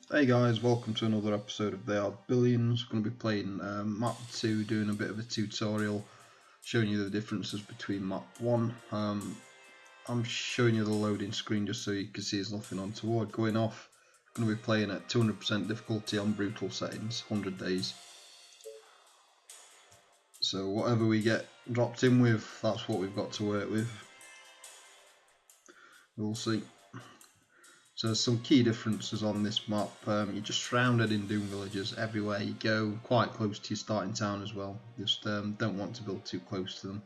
Hey guys, welcome to another episode of They Are Billions. Going to be playing map 2, doing a bit of a tutorial, showing you the differences between map 1. I'm showing you the loading screen just so you can see there's nothing untoward going off. Going to be playing at 200% difficulty on brutal settings, 100 days. So whatever we get dropped in with, that's what we've got to work with. We'll see. So there's some key differences on this map. You're just surrounded in doom villages everywhere you go, quite close to your starting town as well. Just don't want to build too close to them.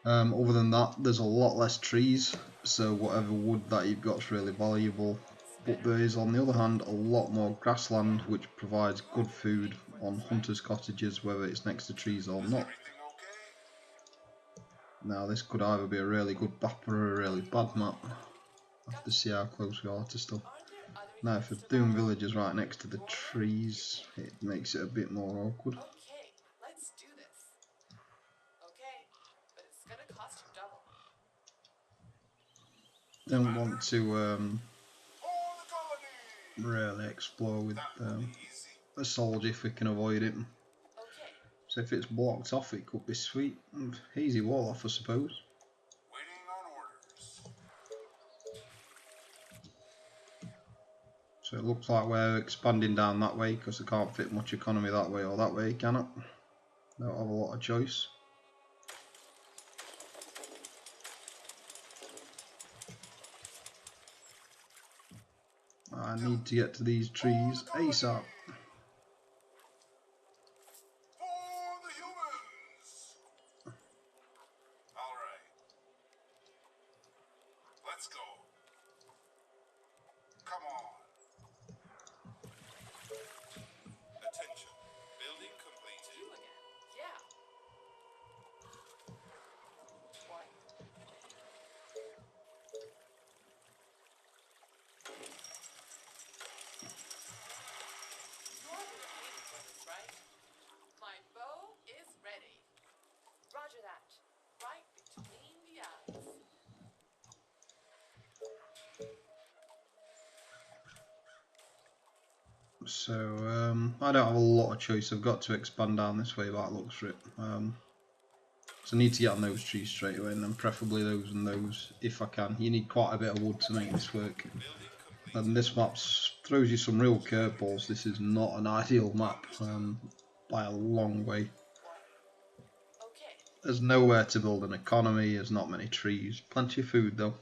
Other than that, there's a lot less trees, so whatever wood that you've got is really valuable. But there is, on the other hand, a lot more grassland, which provides good food on hunters' cottages, whether it's next to trees or not. Now this could either be a really good map or a really bad map. I have to see how close we are to stuff. Now if we're doing villages right next to the trees, it makes it a bit more awkward. Okay, let's do this. Okay, but it's gonna cost you double. Don't want to really explore with a soldier if we can avoid it. Okay. So if it's blocked off, it could be sweet. Easy wall off, I suppose. Waiting on orders. So it looks like we're expanding down that way because I can't fit much economy that way or that way, can it? Don't have a lot of choice. I need to get to these trees ASAP. For the humans. All right. Let's go. Come on. Attention. Building completed. You again. Yeah. What? You're the repeating for this, right? My bow is ready. Roger that. Right between the eyes. So I don't have a lot of choice. I've got to expand down this way by the looks for it. So I need to get on those trees straight away, and then preferably those and those if I can. You need quite a bit of wood to make this work. Building complete. And this map throws you some real curveballs. This is not an ideal map by a long way. Okay. There's nowhere to build an economy, there's not many trees, plenty of food though.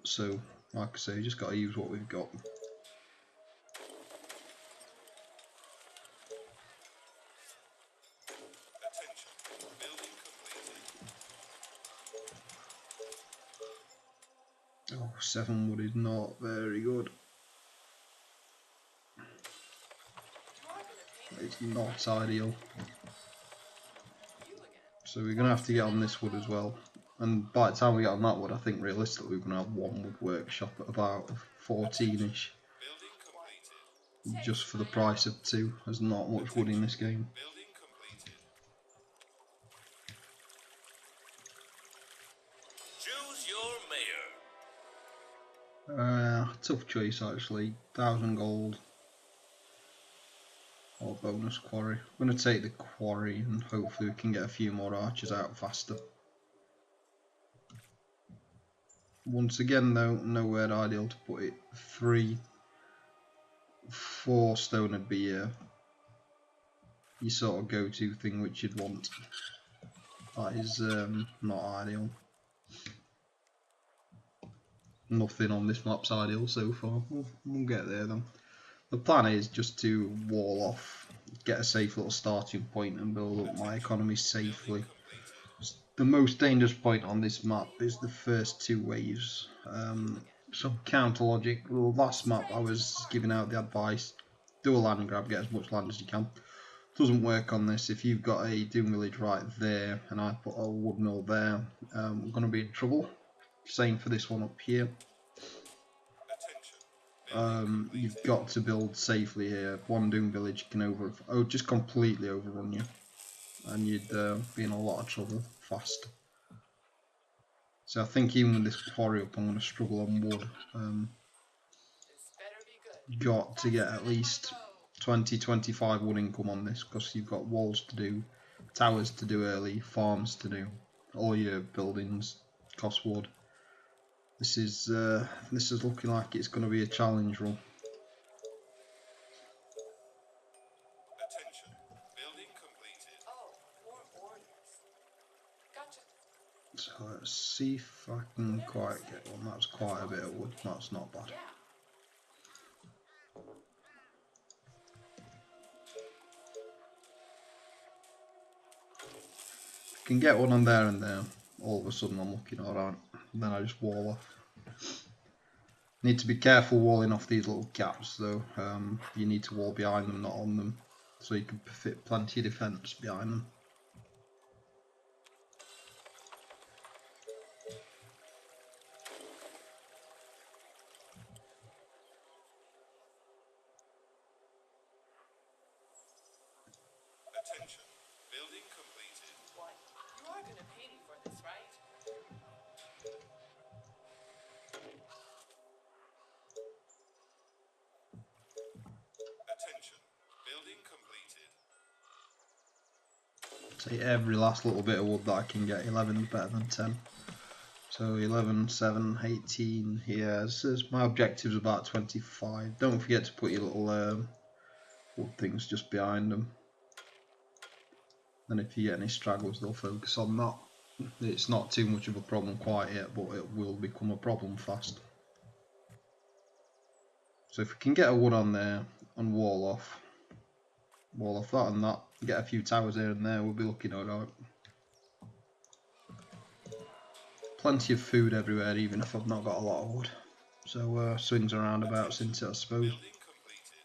So like I say, you just got to use what we've got. Attention. Building completed. Oh, 7 wood is not very good. You're the repeating It's for this, not right? ideal. You again. So we're gonna have to get on this wood as well. And by the time we get on that wood, I think realistically we're gonna have one wood workshop at about 14ish, Building completed. just for the price of 2. There's not much wood in this game. Building completed. Choose your mayor. Tough choice actually. 1,000 gold or bonus quarry. I'm gonna take the quarry and hopefully we can get a few more archers out faster. Once again though, nowhere ideal to put it. 3, 4 stone would be your sort of go-to thing which you'd want. That is not ideal. Nothing on this map's ideal so far. We'll get there then. The plan is just to wall off, get a safe little starting point and build up my economy safely. The most dangerous point on this map is the first 2 waves. Some counter logic. Last map I was giving out the advice, do a land grab, get as much land as you can. Doesn't work on this. If you've got a doom village right there and I put a wood mill there, we're going to be in trouble. Same for this one up here. You've got to build safely here. One doom village can just completely overrun you, and you'd be in a lot of trouble fast. So I think even with this quarry up, I'm going to struggle on wood. This better be got to get at least 20-25 wood income on this, because you've got walls to do, towers to do early, farms to do, all your buildings cost wood. This is looking like it's going to be a challenge run. Attention. Building completed. Oh, more orders. Gotcha. So let's see if I can quite get one. That's quite a bit of wood. That's not bad. Yeah. Can get one on there and there. All of a sudden I'm looking alright. Then I just wall off. Need to be careful walling off these little gaps though. You need to wall behind them, not on them, so you can fit plenty of defence behind them. Attention. Building completed. What? You are gonna pay me for this, right? Attention. Building completed. Take every last little bit of wood that I can get. 11 is better than 10. So 11, 7, 18 here. Says my objective's about 25. Don't forget to put your little wood things just behind them. And if you get any stragglers, they'll focus on that. It's not too much of a problem quite yet, but it will become a problem fast. So if we can get a wood on there and wall off that and that, get a few towers here and there, we'll be looking alright. Plenty of food everywhere, even if I've not got a lot of wood. So swings and roundabouts into it, I suppose. Building completed.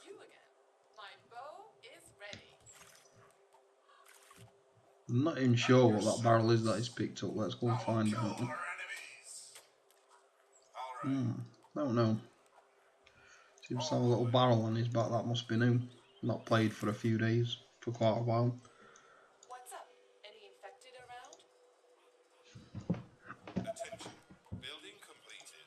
You again. My bow is ready. I'm not even sure what that barrel is that he's picked up. Let's go and find out. Don't know. Seems to have a little barrel on his back. That must be new. Not played for a few days, for quite a while. What's up? Any infected around? Attention. Building completed.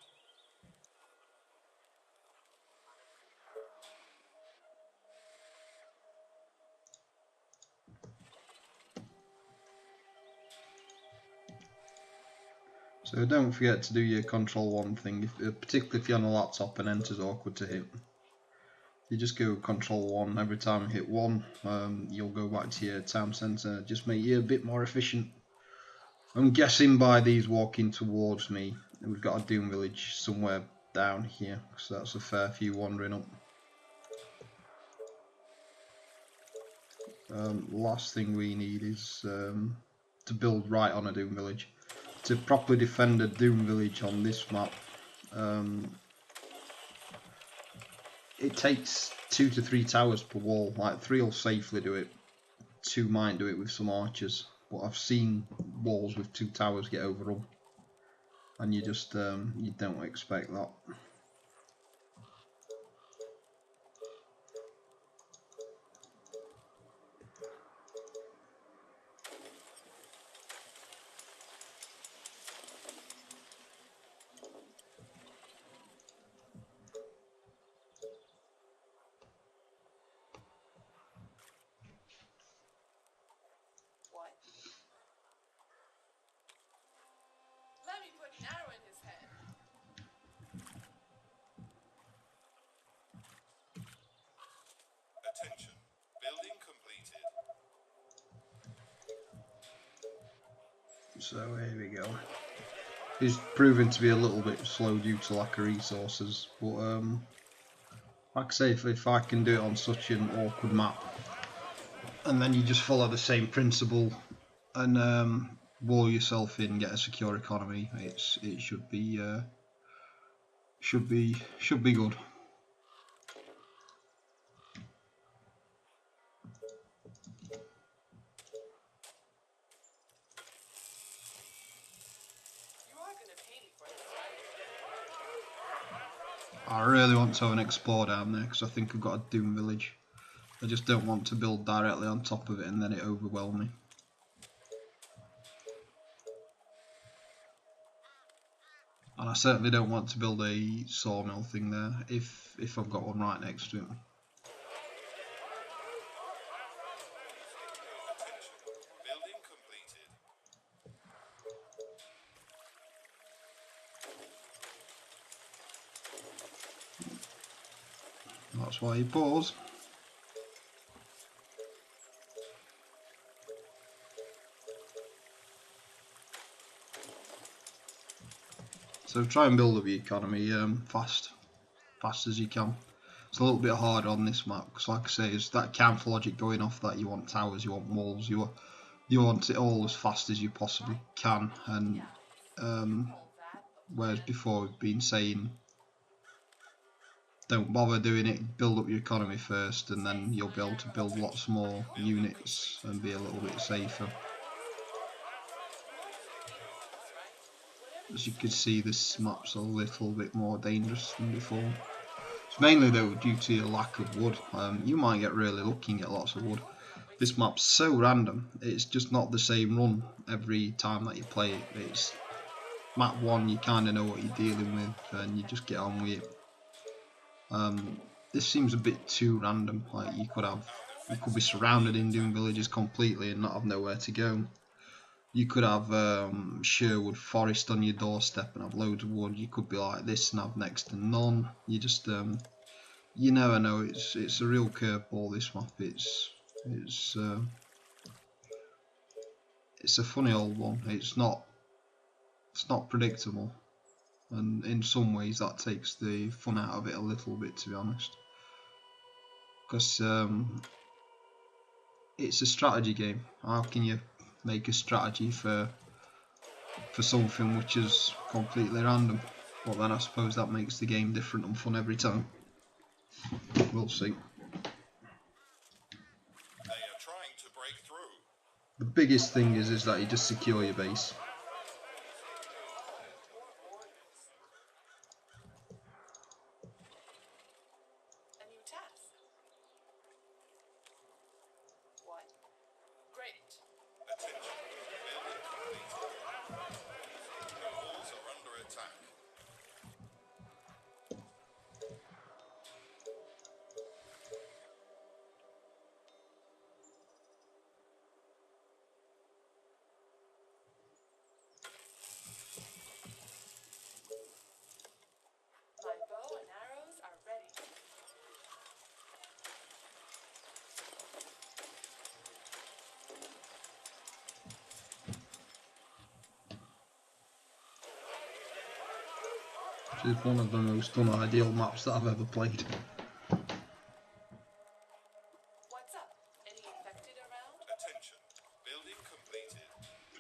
So don't forget to do your control 1 thing, particularly if you're on a laptop and enter's awkward to hit. You just go control 1 every time you hit 1. You'll go back to your town centre, just make you a bit more efficient. I'm guessing by these walking towards me, we've got a Doom village somewhere down here, so that's a fair few wandering up. Last thing we need is to build right on a Doom village. To properly defend a Doom village on this map, it takes 2 to 3 towers per wall. Like 3 will safely do it, 2 might do it with some archers, but I've seen walls with 2 towers get overrun, and you just you don't expect that. What? Let me put an arrow in his head. Attention. Building completed. So here we go. He's proving to be a little bit slow due to lack of resources, but like I say, if I can do it on such an awkward map, and then you just follow the same principle and wall yourself in, get a secure economy, it should be good. You I really want to have an explore down there because I think I've got a Doom village. I just don't want to build directly on top of it and then it overwhelm me. And I certainly don't want to build a sawmill thing there if I've got one right next to it. Building completed. That's why you pause. So try and build up your economy fast as you can. It's a little bit harder on this map because, like I say, it's that camp logic going off that you want towers, you want walls, you want it all as fast as you possibly can. And whereas before we've been saying, don't bother doing it, build up your economy first, and then you'll be able to build lots more units and be a little bit safer. As you can see, this map's a little bit more dangerous than before. It's mainly though due to your lack of wood. You might get really lucky and get lots of wood. This map's so random, it's just not the same run every time that you play it. It's map 1, you kind of know what you're dealing with and you just get on with it. This seems a bit too random. Like you could be surrounded in Doom villages completely and not have nowhere to go. You could have Sherwood Forest on your doorstep and have loads of wood. You could be like this and have next to none. You just you never know. It's a real curveball, this map. It's a funny old one. It's not predictable, and in some ways that takes the fun out of it a little bit, to be honest. Because it's a strategy game. How can you make a strategy for something which is completely random? But then I suppose that makes the game different and fun every time. We'll see. They are trying to break through. The biggest thing is that you just secure your base. A new task. What? Great. Attention. Building completed. Your walls are under attack. My bow and arrows are ready. Which is one of the most unideal maps that I've ever played. What's up? Any infected around? Attention. Building completed.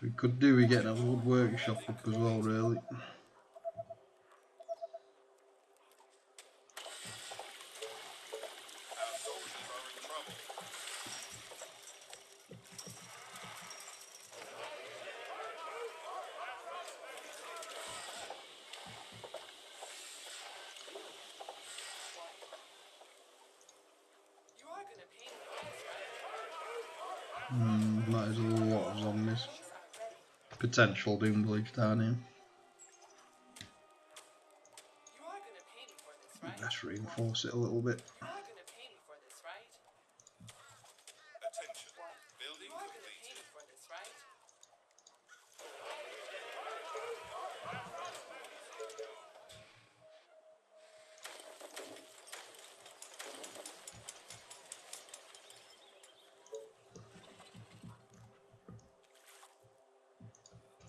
We could do with getting a wood workshop up as well, really. Our soldiers are in trouble. You are gonna pay me for this, right? That is a lot of zombies. These are ready. Potential Doom village down here. You are gonna pay me for this, right? Let's reinforce it a little bit. You are gonna pay me for this, right? Attention. What? Building You are gonna pay completed. me for this, right?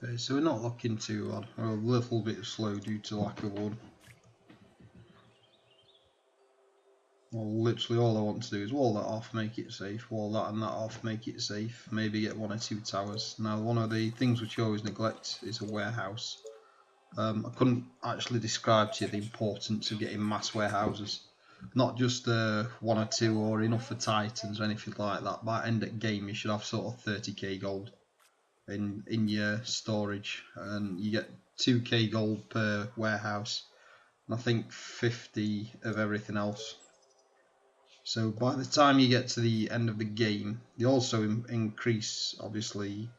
Okay, so we're not looking too bad. We're a little bit slow due to lack of wood. Well, literally all I want to do is wall that off, make it safe, wall that and that off, make it safe, maybe get 1 or 2 towers. Now one of the things which you always neglect is a warehouse. I couldn't actually describe to you the importance of getting mass warehouses. Not just 1 or 2 or enough for Titans or anything like that. By end of game you should have sort of 30k gold in your storage, and you get 2k gold per warehouse. and I think 50 of everything else. So by the time you get to the end of the game, they also increase, obviously,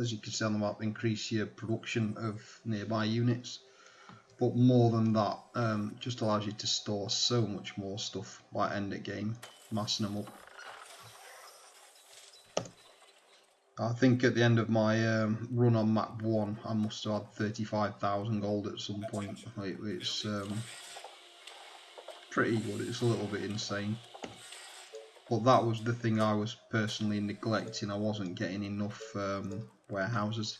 as you can see on the map, increase your production of nearby units. But more than that, just allows you to store so much more stuff by end of game, massing them up. I think at the end of my run on map 1, I must have had 35,000 gold at some point. It's pretty good, it's a little bit insane. But that was the thing I was personally neglecting. I wasn't getting enough warehouses.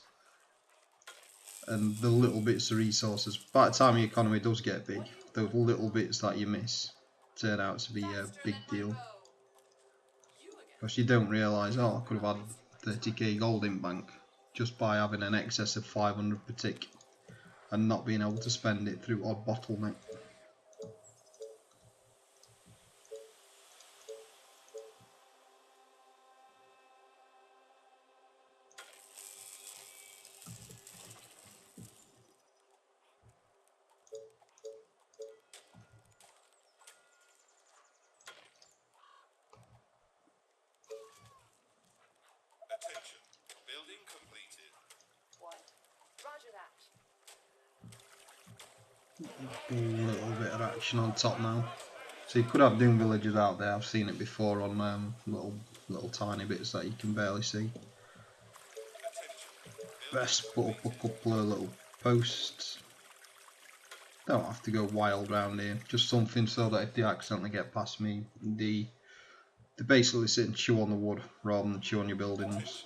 And the little bits of resources, by the time your economy does get big, those little bits that you miss turn out to be a big deal. Because you don't realise, oh, I could have had 30k gold in bank just by having an excess of 500 per tick and not being able to spend it through odd bottleneck. Attention. Building completed. What? Roger that. A little bit of action on top now. So you could have Doom villagers out there. I've seen it before on little tiny bits that you can barely see. Best put up a couple of little posts. Don't have to go wild round here. Just something so that if they accidentally get past me, they basically sit and chew on the wood rather than chew on your buildings.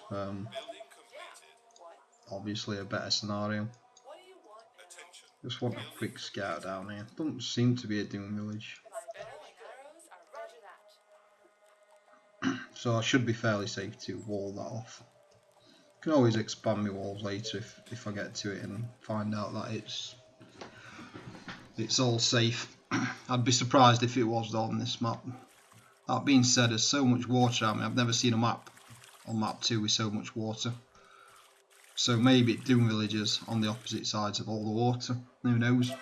Obviously a better scenario. What do you want now? Attention. Just want a quick scout down here. Doesn't seem to be a Doom village. My bow and arrows are roger that. So I should be fairly safe to wall that off. Can always expand my walls later if I get to it and find out that it's all safe. I'd be surprised if it was on this map. That being said, there's so much water around me. I've never seen a map on map 2 with so much water. So maybe Doom villagers on the opposite sides of all the water. Who knows?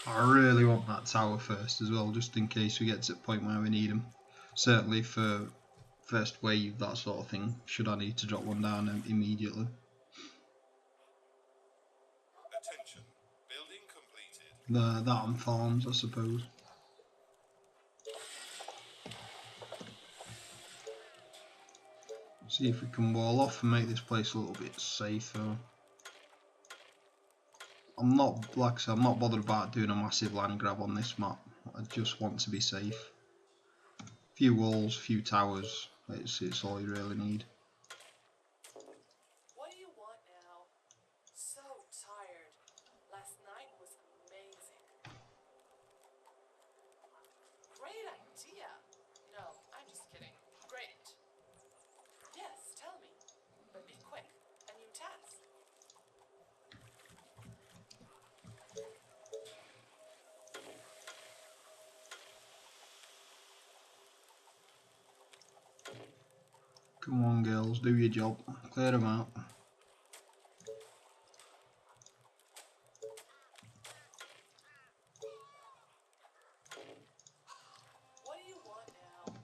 I really want that tower first as well, just in case we get to the point where we need them. Certainly for first wave, that sort of thing, should I need to drop one down immediately. Attention. Building completed. That and farms, I suppose. See if we can wall off and make this place a little bit safer. I'm not, like I said, I'm not bothered about doing a massive land grab on this map. I just want to be safe. Few walls, few towers. It's all you really need. What do you want now? So tired. Last night was amazing. Great idea. No, I'm just kidding. Great. Yes, tell me. But be quick. A new task. Come on girls, do your job. Clear them out. What do you want now?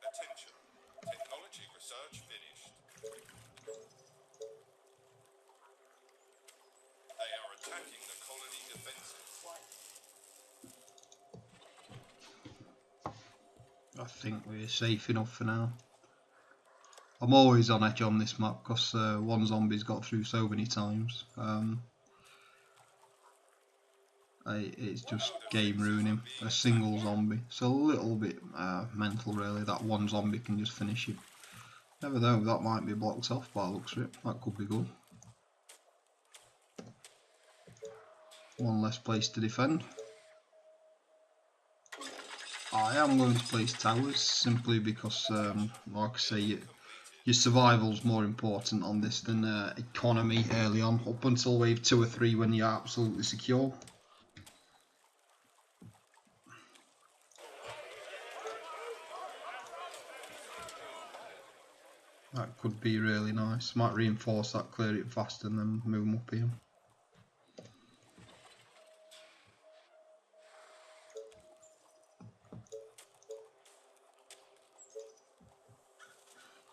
Attention. Technology research finished. They are attacking the colony defenses. What? I think we're safe enough for now. I'm always on edge on this map because one zombie's got through so many times. It's just game ruining. A single zombie. It's a little bit mental really that one zombie can just finish it. Never know, that might be blocked off by the looks of it. That could be good. One less place to defend. I am going to place towers simply because, like I say, your survival's more important on this than economy early on, up until wave 2 or 3 when you're absolutely secure. That could be really nice. Might reinforce that, clear it faster and then move them up here.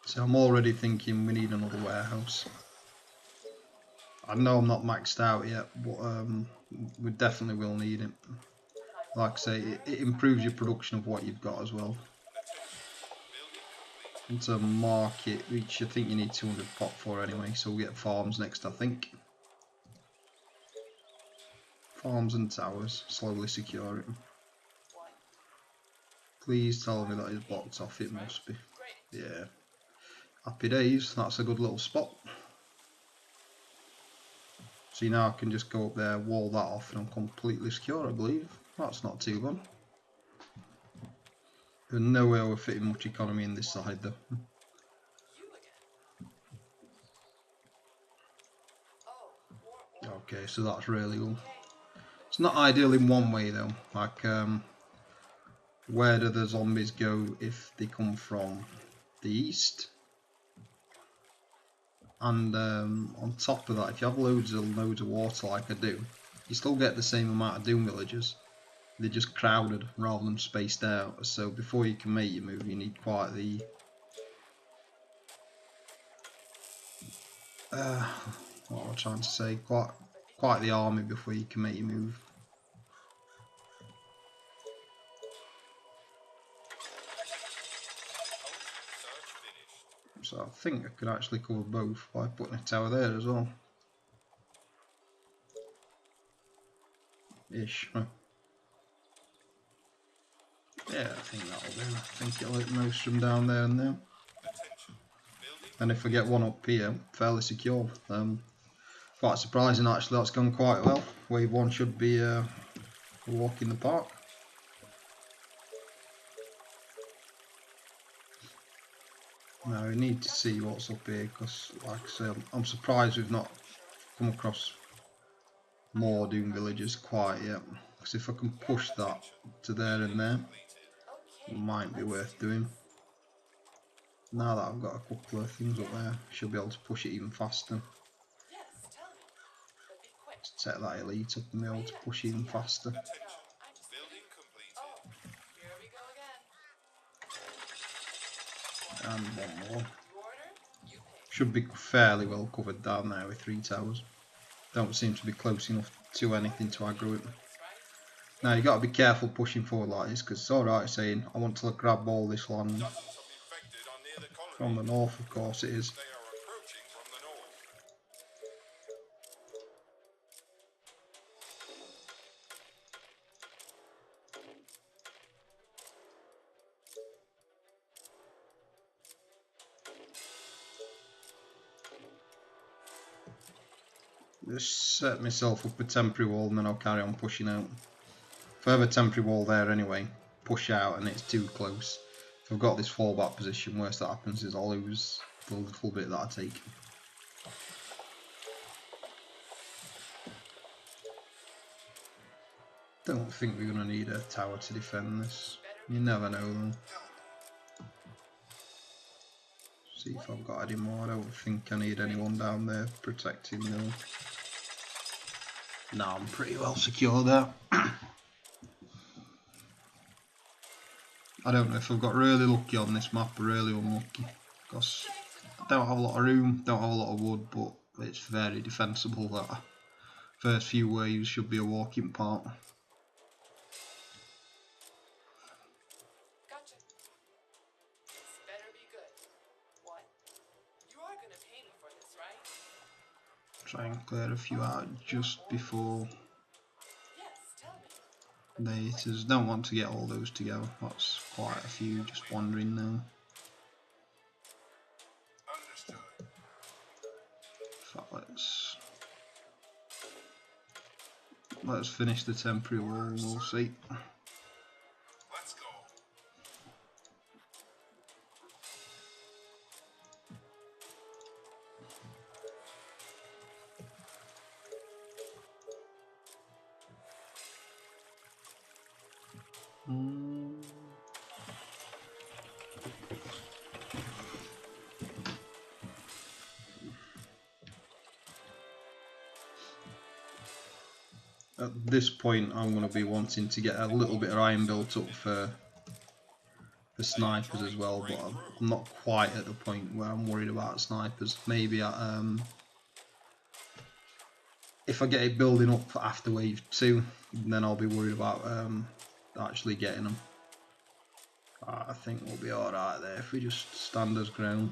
So I'm already thinking we need another warehouse. I know I'm not maxed out yet, but we definitely will need it. Like I say, it improves your production of what you've got as well. Into market, which I think you need 200 pop for anyway, so we'll get farms next, I think. Farms and towers, slowly secure it. Please tell me that is blocked off, it must be. Yeah. Happy days, that's a good little spot. See, now I can just go up there, wall that off, and I'm completely secure, I believe. That's not too bad. There's no way we're fitting much economy in this side though. Okay, so that's really good. It's not ideal in one way though, like where do the zombies go if they come from the east? And on top of that, if you have loads of water like I do, you still get the same amount of Doom villagers. They're just crowded rather than spaced out, so before you can make your move you need quite the what am I trying to say, quite the army before you can make your move. So I think I could actually cover both by putting a tower there as well. Ish. Yeah, I think that'll do. I think it'll hit most from down there and there. And if I get one up here, fairly secure. Quite surprising actually, that's gone quite well. Wave 1 should be a walk in the park. Now we need to see what's up here because, like I say, I'm surprised we've not come across more Doom villagers quite yet. Because if I can push that to there and there, it might be worth doing. Now that I've got a couple of things up there, I should be able to push it even faster. Let's take that elite up and be able to push even faster. And one more. Should be fairly well covered down there with 3 towers. Don't seem to be close enough to anything to aggro it. Now you got to be careful pushing forward like this because it's alright saying I want to grab all this land from the north, of course it is. Just set myself up a temporary wall and then I'll carry on pushing out. If I have a temporary wall there anyway, push out and it's too close. If I've got this fallback position, worst that happens is I'll lose the little bit that I take. Don't think we're going to need a tower to defend this. You never know though. See if I've got any more. I don't think I need anyone down there protecting though. No, I'm pretty well secure there. I don't know if I've got really lucky on this map or really unlucky. Because I don't have a lot of room, don't have a lot of wood, but it's very defensible that first few waves should be a walking park. Gotcha. This better be good. What? You are gonna pay me for this, right? Try and clear a few out just before Yes, tell me. they just don't want to get all those together. That's quite a few just wandering now. In fact, let's let's finish the temporary wall and we'll see. Let's go. At this point I'm going to be wanting to get a little bit of iron built up for snipers as well, but I'm not quite at the point where I'm worried about snipers. Maybe if I get it building up for after wave 2, then I'll be worried about actually getting them. I think we'll be alright there if we just stand as ground.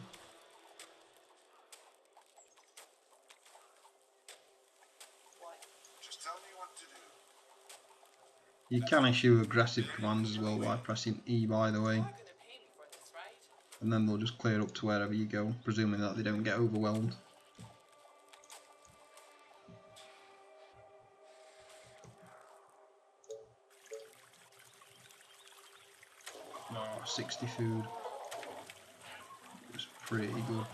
Just tell me what to do. You can issue aggressive commands as well by pressing E, by the way, You're gonna pay me for this, right? and then they'll just clear up to wherever you go, presuming that they don't get overwhelmed. Oh, 60 food. It's pretty good.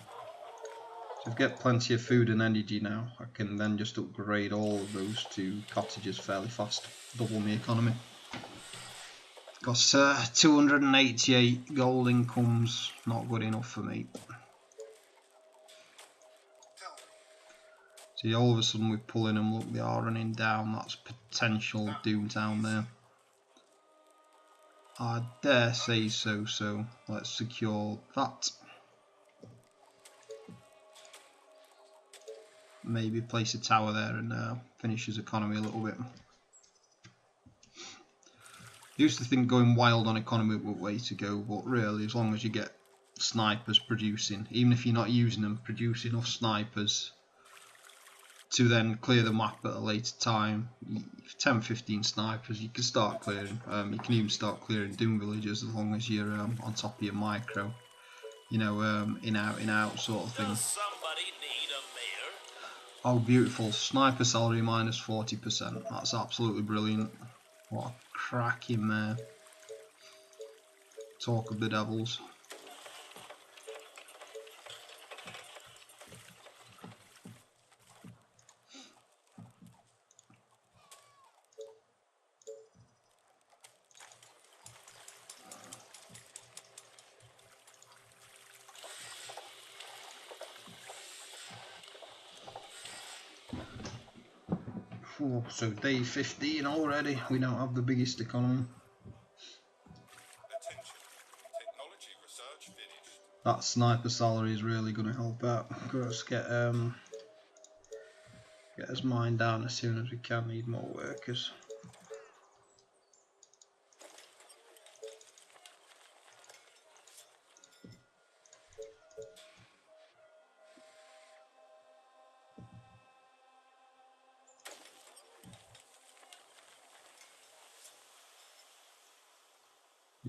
So I've got plenty of food and energy now. I can then just upgrade all of those to cottages fairly fast. Double my economy. Because 288 gold income's not good enough for me. Tell me. See, all of a sudden we're pulling them. Look, they are running down. That's potential Doomtown there. I dare say so, so let's secure that. Maybe place a tower there and finish his economy a little bit. I used to think going wild on economy was the way to go, but really, as long as you get snipers producing, even if you're not using them, produce enough snipers to then clear the map at a later time. 10-15 snipers, you can start clearing. You can even start clearing Doom villages as long as you're on top of your micro. You know, in out sort of thing. Does somebody need a mayor? Oh, beautiful. Sniper salary minus 40%. That's absolutely brilliant. What a cracking mare. Talk of the devils. Oh, so day 15 already. We don't have the biggest economy. Attention. Technology research finished. That sniper salary is really going to help out. Let's get his mine down as soon as we can. Need more workers.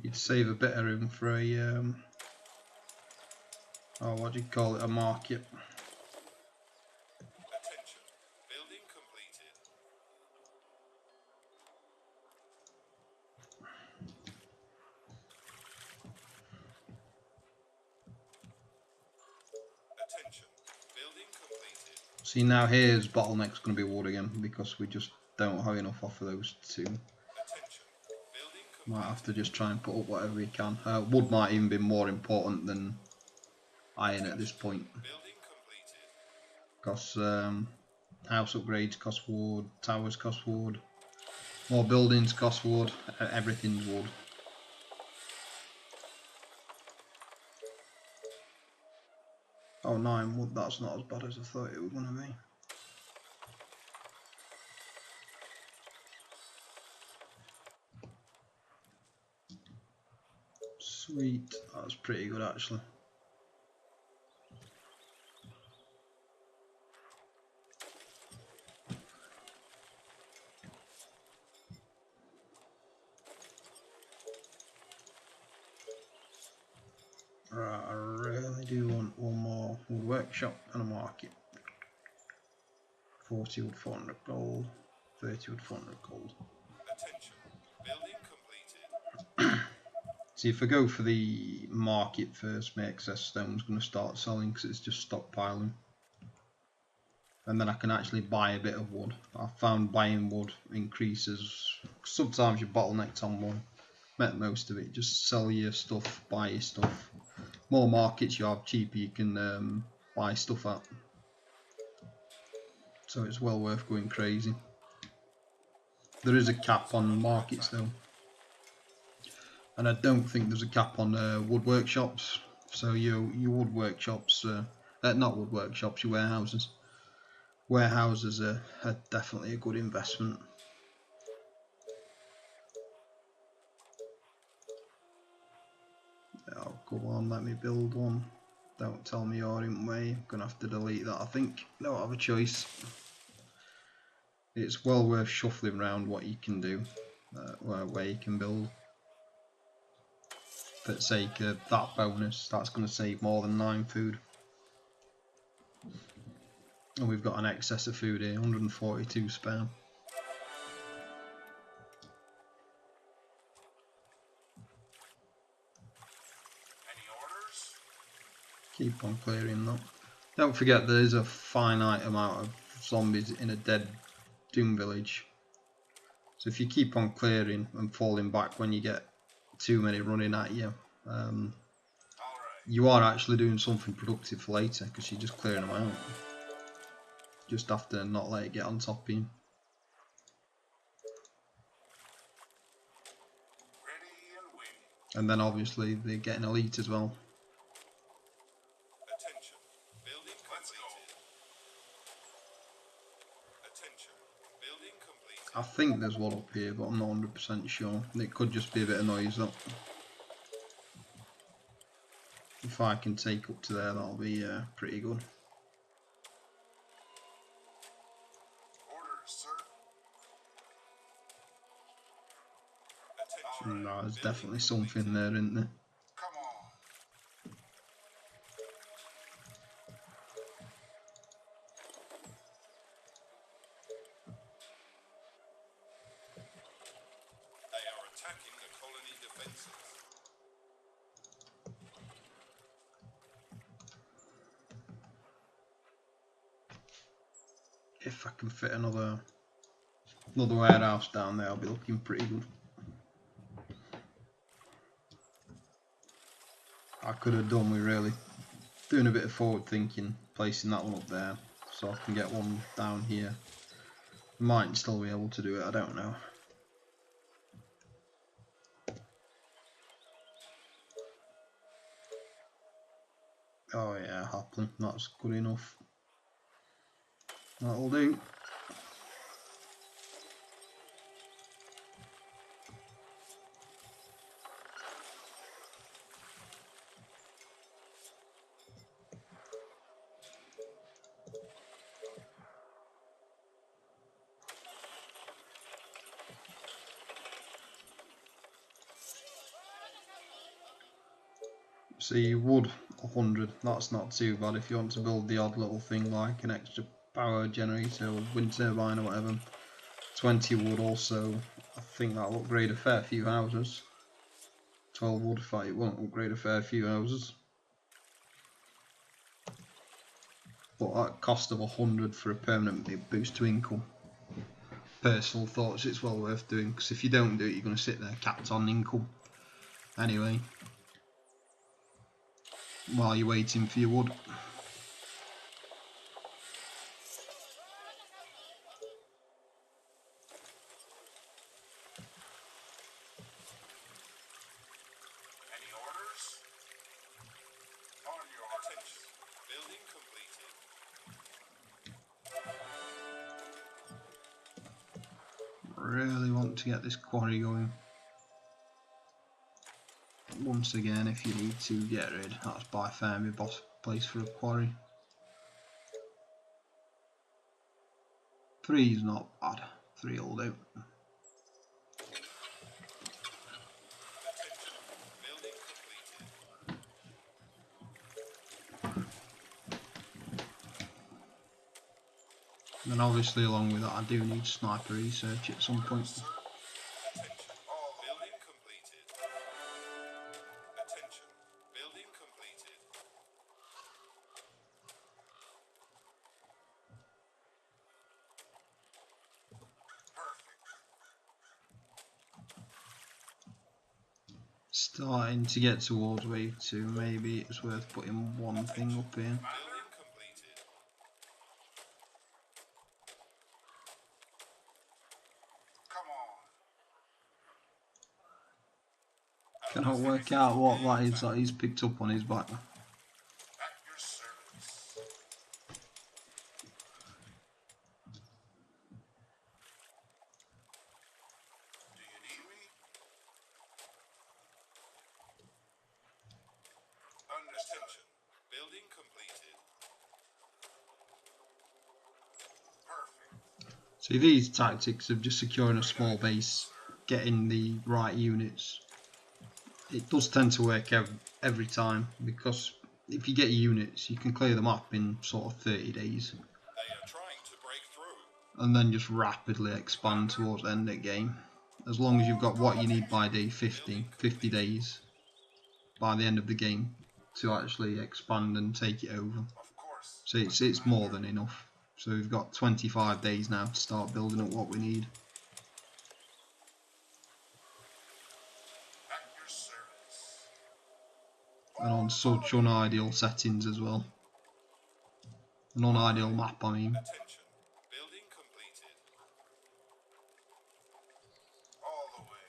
You'd save a bit of room for a oh, what do you call it? A market. Attention. Building completed. Attention. Building completed. See, now here's bottleneck's going to be wood again because we just don't have enough off of those two. Attention. Building completed. Might have to just try and put up whatever we can. Wood might even be more important than iron at this point, Building completed. because house upgrades cost wood, towers cost wood, more buildings cost wood, everything's wood. Oh, 9 wood, that's not as bad as I thought it was going to be. Sweet, that's pretty good actually. Right, I really do want one more wood workshop and a market. 40 wood, 400 gold, 30 wood, 400 gold. Attention. Building completed. See, if I go for the market first, my excess stone's going to start selling because it's just stockpiling. And then I can actually buy a bit of wood. I found buying wood increases. Sometimes you're bottlenecked on one. Met most of it. Just sell your stuff, buy your stuff. More markets you have, cheaper you can buy stuff at. So it's well worth going crazy. There is a cap on markets though. And I don't think there's a cap on wood workshops. So your wood workshops, not wood workshops, your warehouses. Warehouses are definitely a good investment. Oh, go on, let me build one. Don't tell me you're in way. I'm gonna have to delete that, I think. Don't have a choice. It's well worth shuffling around what you can do, where you can build. For the sake of that bonus, that's going to save more than 9 food. And we've got an excess of food here, 142 spare. Any orders? Keep on clearing that. Don't forget there is a finite amount of zombies in a dead Doom village. So if you keep on clearing and falling back when you get too many running at you, you are actually doing something productive for later because you're just clearing them out. Just have to not let it get on top of you. Ready and waiting. And then obviously they're getting elite as well. Attention. Building completed. Attention. Building completed. I think there's one up here, but I'm not 100% sure. It could just be a bit of noise though. If I can take up to there, that'll be pretty good. Orders, sir. Attention. No, there's definitely something there, isn't there? Come on. They are attacking the colony defenses. If I can fit another warehouse down there, I'll be looking pretty good. I could have done with really doing a bit of forward thinking, placing that one up there, so I can get one down here. Might still be able to do it, I don't know. Oh yeah, happily, that's good enough. That'll do. See, wood 100, that's not too bad if you want to build the odd little thing like an extra power generator or wind turbine or whatever. 20 wood also, I think that'll upgrade a fair few houses. 12 wood if it won't upgrade a fair few houses. But at a cost of 100 for a permanent boost to income. Personal thoughts, it's well worth doing, because if you don't do it you're going to sit there capped on income. Anyway, while you're waiting for your wood. Any orders? On your attention. Building completed. Really want to get this quarry going. Once again, if you need to get rid, that's by far my boss place for a quarry. 3 is not bad. 3 will do. Attention. Building completed. And obviously along with that I do need sniper research at some point. Attention. Building completed. Attention. Building completed. Starting to get towards wave 2, maybe it's worth putting one thing up here. Building completed. Come on. Cannot work out what that is that he's picked up on his back. At your service. Do you need me? Attention. Building completed. Perfect. See, these tactics of just securing a small base, getting the right units, it does tend to work every time, because if you get units you can clear the map in sort of 30 days They are trying to break through. and then just rapidly expand towards the end of the game. As long as you've got what you need by day 50 days by the end of the game to actually expand and take it over. Of course. So it's more than enough. So we've got 25 days now to start building up what we need. At your service. And on such unideal settings as well. An unideal map, I mean. Attention. Building completed. All the way.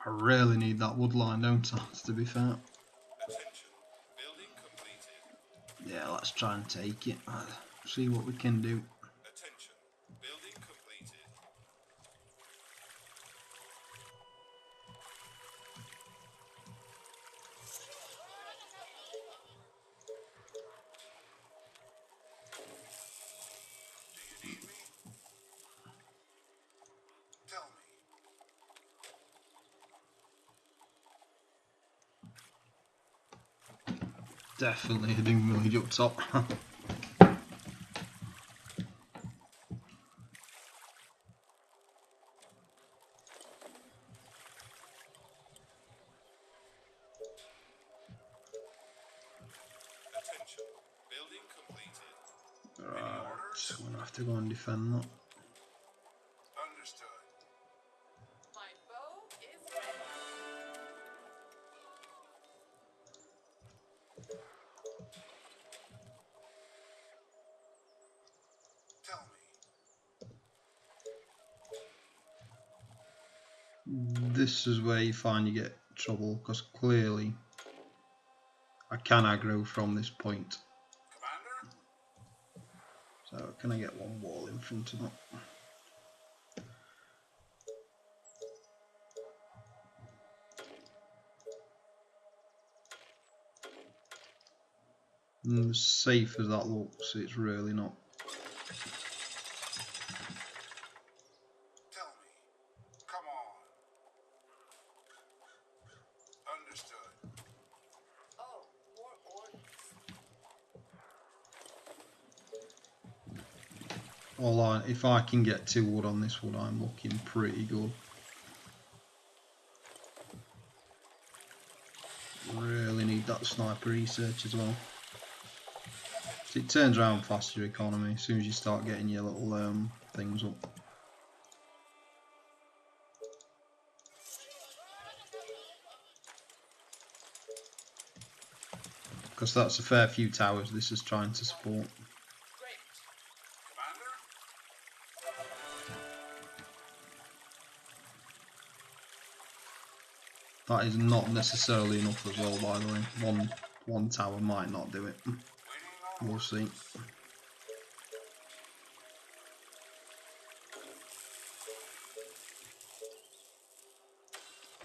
I really need that wood line, don't I, to be fair. Attention. Building completed. Yeah, let's try and take it. See what we can do. Attention. Building completed. Do you need me? Tell me. Definitely a doom village up top. Attention. Building completed. Right, so I'm gonna have to go and defend that. Understood. My bow is ready. Tell me. This is where you find you get trouble, because clearly I can aggro from this point. Commander? So can I get one wall in front of that? And as safe as that looks, it's really not. Tell me. Come on. Understood. Oh, more orders. If I can get 2 wood on this wood, I'm looking pretty good. Really need that sniper research as well. It turns around fast, your economy, as soon as you start getting your little things up. Because that's a fair few towers this is trying to support. Great. Commander? That is not necessarily enough as well, by the way. One tower might not do it. Waiting on We'll see.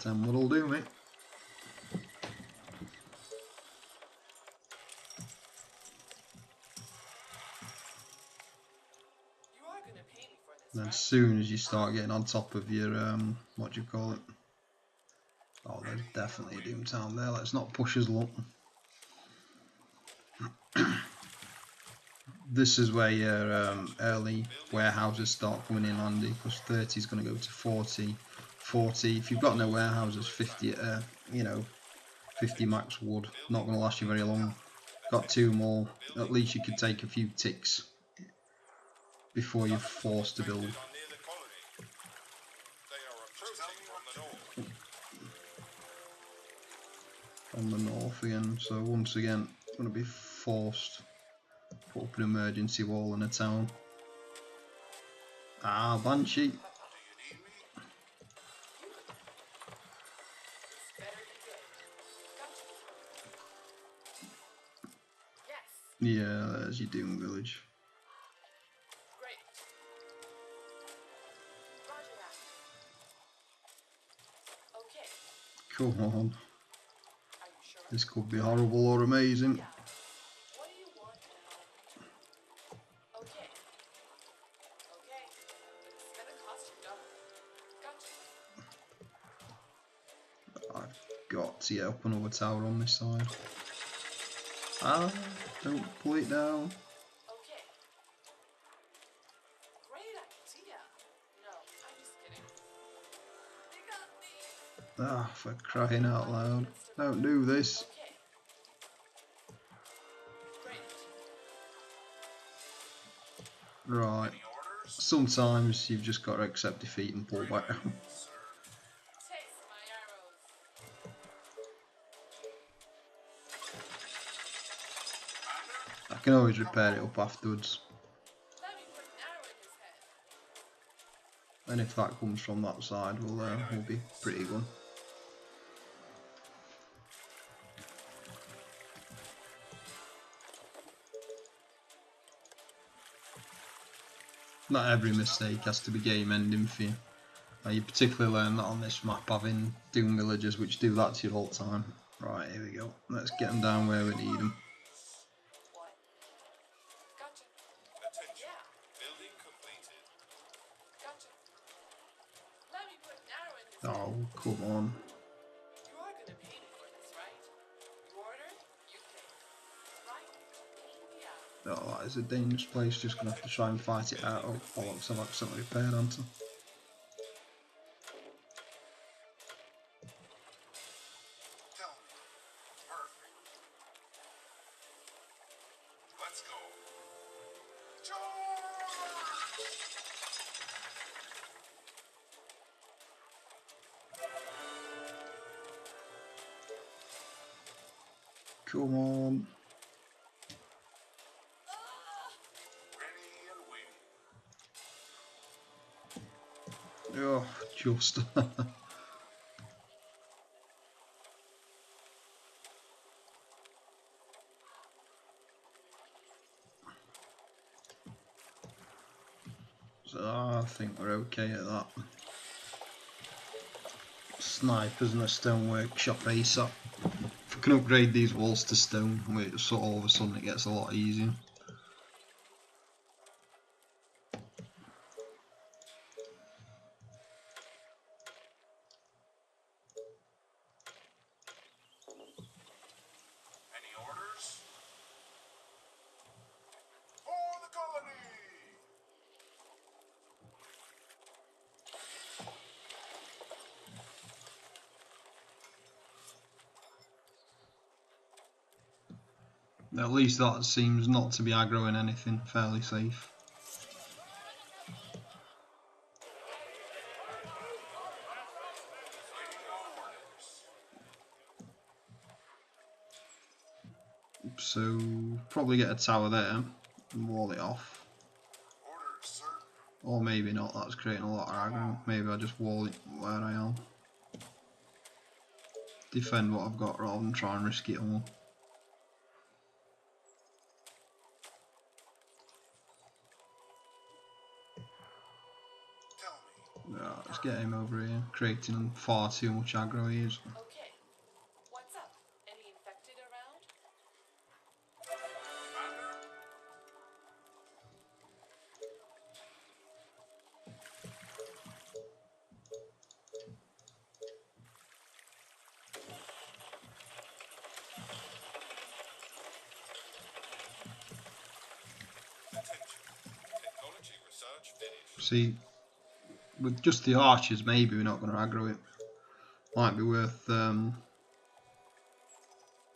Then what'll do, mate? And as soon as you start getting on top of your, what do you call it? Oh, there's definitely a Doomtown there. Let's not push us luck. This is where your early warehouses start coming in handy, because 30 is going to go to 40. 40, if you've got no warehouses, 50, you know, 50 max wood. Not going to last you very long. Got 2 more. At least you could take a few ticks before you're forced to build. Are near the colony. They are approaching from the north. From the north again, so once again, going to be forced. Put up an emergency wall in a town. Ah, Banshee. This better be good. Gotcha. Yes. Yeah, there's your Doom village. Great. Roger that. Okay. Come on. Are you sure? This could be horrible or amazing. Yeah. What do you want now? Okay. Okay. It's gonna cost you double. Gotcha. I've got to get up another tower on this side. Ah, don't pull it down. Okay. Great idea. No, I'm just kidding. They got me. Ah, for crying out loud. Don't do this. Okay. Great. Right. Sometimes you've just got to accept defeat and pull back. Taste my arrows. I can always repair it up afterwards. Let me put an arrow in his head. And if that comes from that side, we'll be pretty good. Not every mistake has to be game ending for you. You particularly learn that on this map, having Doom villagers which do that to you all the time. Right, here we go. Let's get them down where we need them. What? Gotcha. Attention. Yeah. Building completed. Gotcha. Let me put an arrow in his head. Oh, come on. You are gonna pay me for this, right? You order, you pay. Right? Yeah. Oh, that is a dangerous place. Just gonna have to try and fight it out. Oh, bollocks, I've accidentally repaired onto. Tell me. Perfect. Let's go. Come on. Ready and waiting. Oh, just. So I think we're okay at that. Snipers and a stone workshop ASAP. If we can upgrade these walls to stone, so all of a sudden it gets a lot easier. Any orders? For the colony! At least that seems not to be aggroing anything, fairly safe. So probably get a tower there and wall it off. Orders, sir. Or maybe not, that's creating a lot of aggro. Maybe I just wall it where I am. Defend what I've got rather than try and risk it all. Tell me. Yeah, let's get him over here, creating far too much aggro he is. Okay. What's up? Any infected around? Commander? See, with just the archers, maybe we're not going to aggro it. Might be worth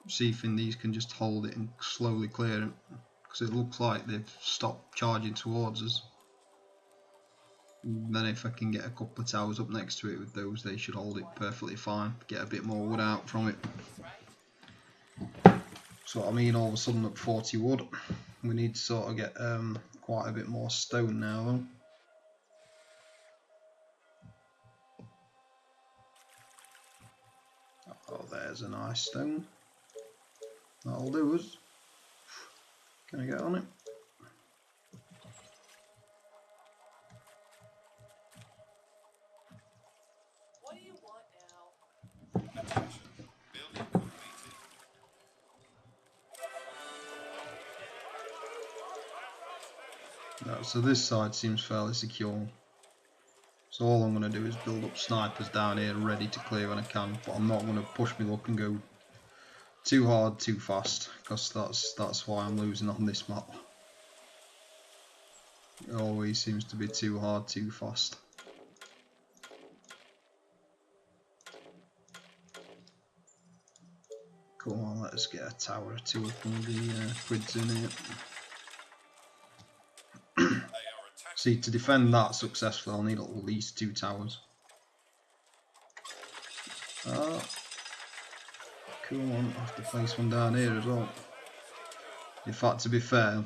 see if these can just hold it and slowly clear it, because it looks like they've stopped charging towards us. And then if I can get a couple of towers up next to it with those, they should hold it perfectly fine. Get a bit more wood out from it. So I mean, all of a sudden at 40 wood, we need to sort of get quite a bit more stone now though. Oh, there's a nice stone. That'll do us. Can I get on it? What do you want now? Attention. Building completed. No, so this side seems fairly secure. So all I'm going to do is build up snipers down here ready to clear when I can, but I'm not going to push my luck and go too hard too fast, because that's why I'm losing on this map. It always seems to be too hard too fast. Come on, let's get a tower or two up on the grids in here. They are attacking. See, to defend that successfully, I'll need at least 2 towers. Come on, I have to place one down here as well. In fact, to be fair,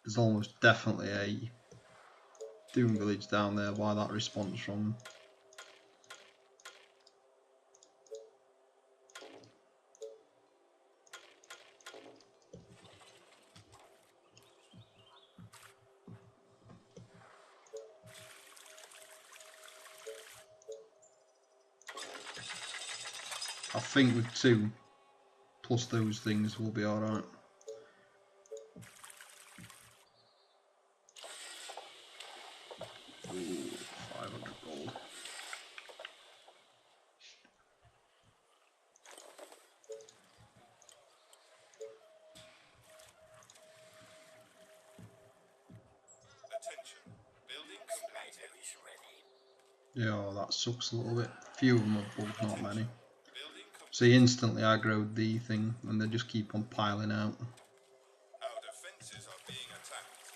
there's almost definitely a Doom village down there by that response from. I think with 2 plus those things we'll be alright. Ooh, 500 gold. Attention. Building completed. Yeah, that sucks a little bit. Few of them are bugged, not many. Building complete. So he instantly aggroed the thing and they just keep on piling out. Our defences are being attacked.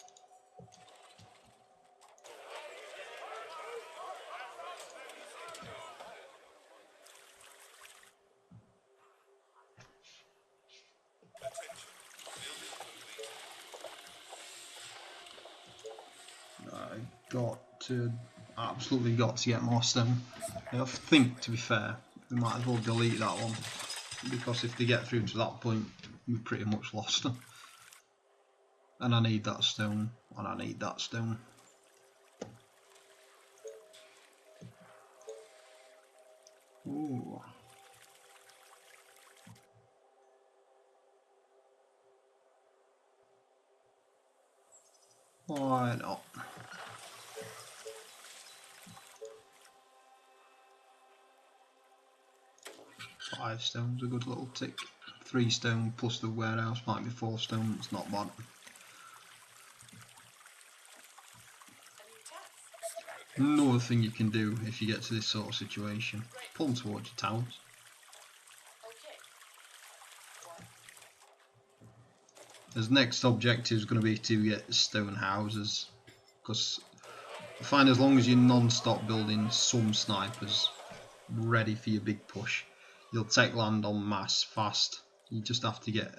Attention. Building completed. Absolutely got to get more stone. I think, to be fair, we might as well delete that one, because if they get through to that point, we pretty much lost them. And I need that stone, and I need that stone. Ooh. Why not? 5 stone's a good little tick. 3 stone plus the warehouse might be 4 stone, it's not bad. Another thing you can do if you get to this sort of situation, pull them towards your towers. Okay. What? His next objective is going to be to get stone houses, because I find as long as you're non-stop building some snipers ready for your big push, you'll take land en masse fast. You just have to get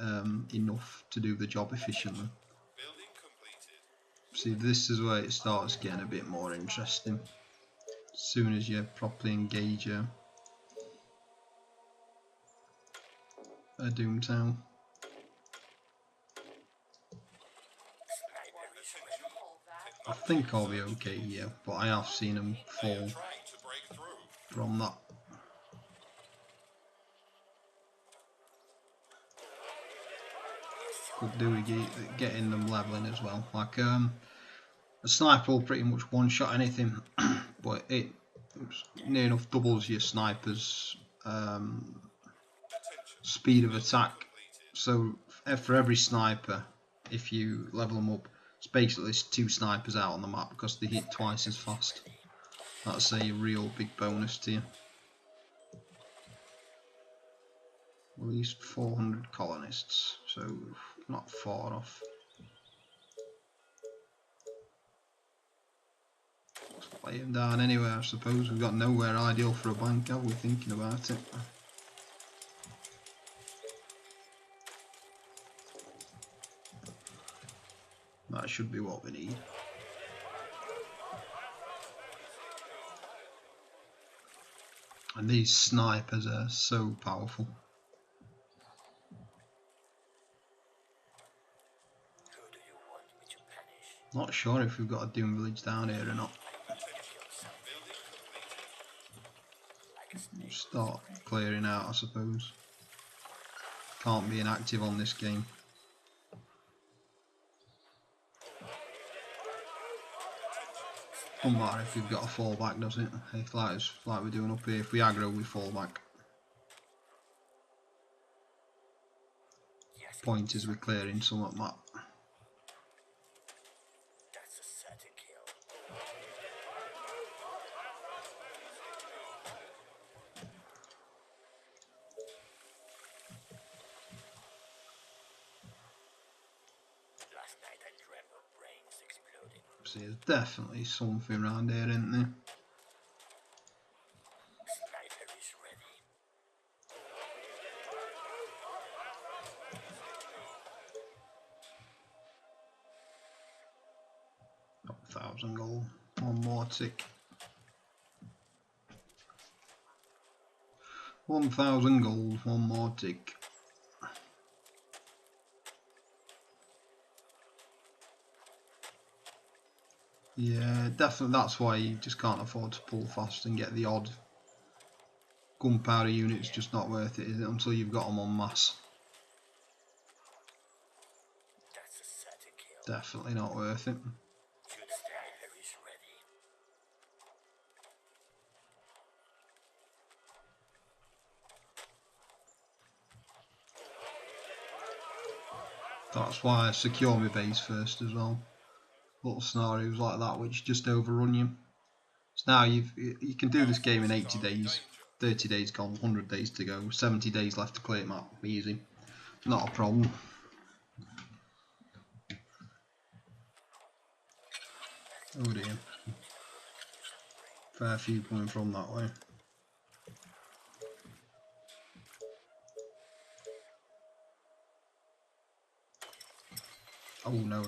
enough to do the job efficiently. Building completed. See, this is where it starts getting a bit more interesting. As soon as you properly engage a Doomtown. I think I'll be okay here, but I have seen them fall Trying to break through. from that. Could do with getting them leveling as well. Like a sniper will pretty much one-shot anything, but it near enough doubles your sniper's speed of attack. So for every sniper, if you level them up, It's basically 2 snipers out on the map because they hit twice as fast. That's a real big bonus to you. At least 400 colonists, so not far off. Let's lay him down anywhere, I suppose. We've got nowhere ideal for a bank, have we, thinking about it? That should be what we need. And these snipers are so powerful. Not sure if we've got a Doom Village down here or not. Start clearing out, I suppose. Can't be inactive on this game. Doesn't matter if we've got a fallback, does it? If like we're doing up here, if we aggro, we fall back. Point is we're clearing some of that. See, there's definitely something around here, isn't there? Got 1,000 gold. One more tick. 1,000 gold. One more tick. Yeah, definitely. That's why you just can't afford to pull fast and get the odd gunpowder unit. It's just not worth it, is it? Until you've got them en masse. Definitely not worth it. That's why I secure my base first as well. Little scenarios like that which just overrun you. So now you can do this game in 80 days, 30 days gone, 100 days to go, 70 days left to clear it map, easy. Not a problem. Oh dear. Fair few coming from that way. Oh no.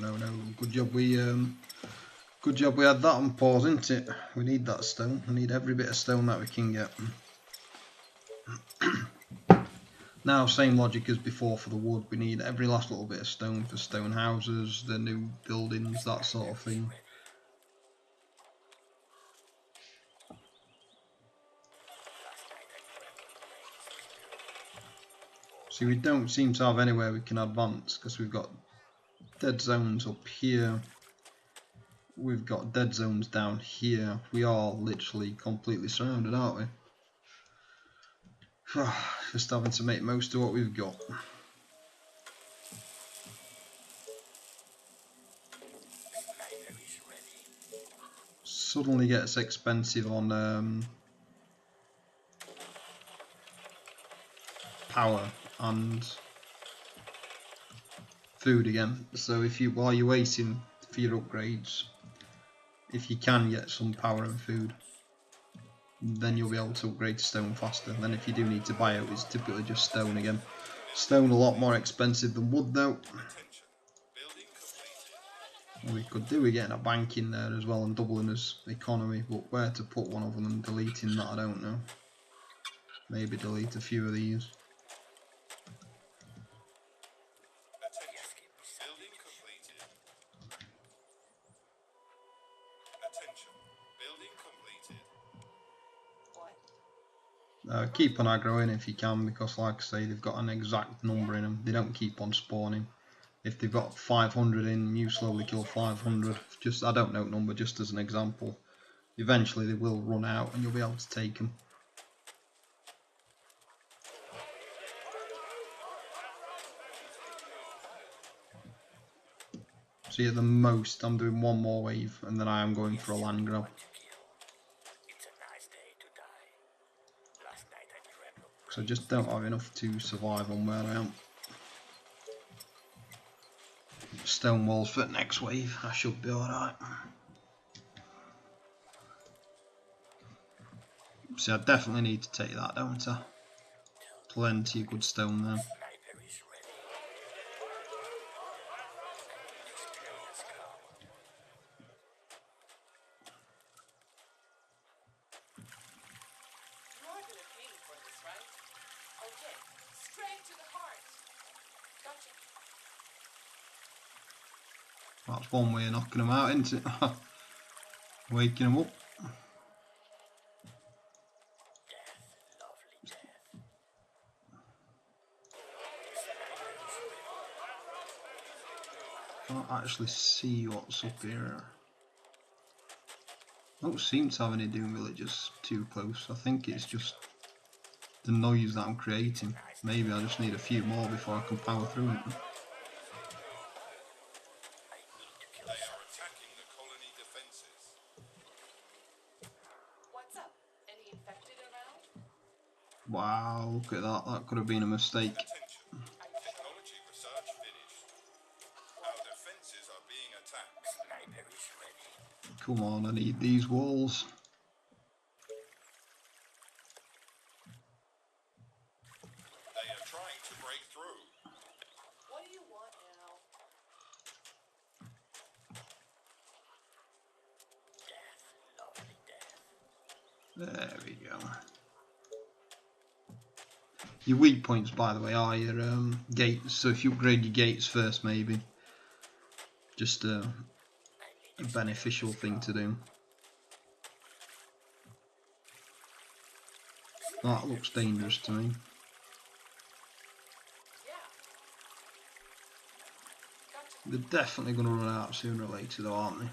Good job we had that on pause, isn't it? We need that stone. We need every bit of stone that we can get. Now, same logic as before for the wood. We need every last little bit of stone for stone houses, the new buildings, that sort of thing. See, we don't seem to have anywhere we can advance because we've got dead zones up here. We've got dead zones down here. We are literally completely surrounded, aren't we? Just having to make most of what we've got. Suddenly gets expensive on power and food again. So if you, while you're waiting for your upgrades, if you can get some power and food, then you'll be able to upgrade to stone faster. Then if you do need to buy it, it's typically just stone again. Stone a lot more expensive than wood though. We could do with getting a bank in there as well and doubling his economy, but where to put one of them and deleting that I don't know. Maybe delete a few of these. Keep on aggroing if you can, because like I say, they've got an exact number in them. They don't keep on spawning. If they've got 500 in, you slowly kill 500. Just, I don't know number, just as an example. Eventually they will run out and you'll be able to take them. See, at the most, I'm doing one more wave, and then I am going for a land grab. Because I just don't have enough to survive on where I am. Stone walls for next wave, I should be alright. See, I definitely need to take that, don't I? Plenty of good stone there. You're gonna pay me for this, right? Okay, straight to the heart. Gotcha. That's one way of knocking them out, isn't it? Waking them up. Can't actually see what's up here. I don't seem to have any doom villagers too close. I think it's just the noise that I'm creating. Maybe I just need a few more before I can power through it. They are attacking the colony defenses. What's up? Any infected around? Wow, look at that. That could have been a mistake. Attention. Technology research finished. Our defenses are being attacked. Come on, I need these walls. They are trying to break through. What do you want now? There we go. Your weak points, by the way, are your gates. So if you upgrade your gates first, maybe. Just a beneficial thing to do. That looks dangerous to me. Yeah. Gotcha. They're definitely going to run out sooner or later, though, aren't they? Yeah.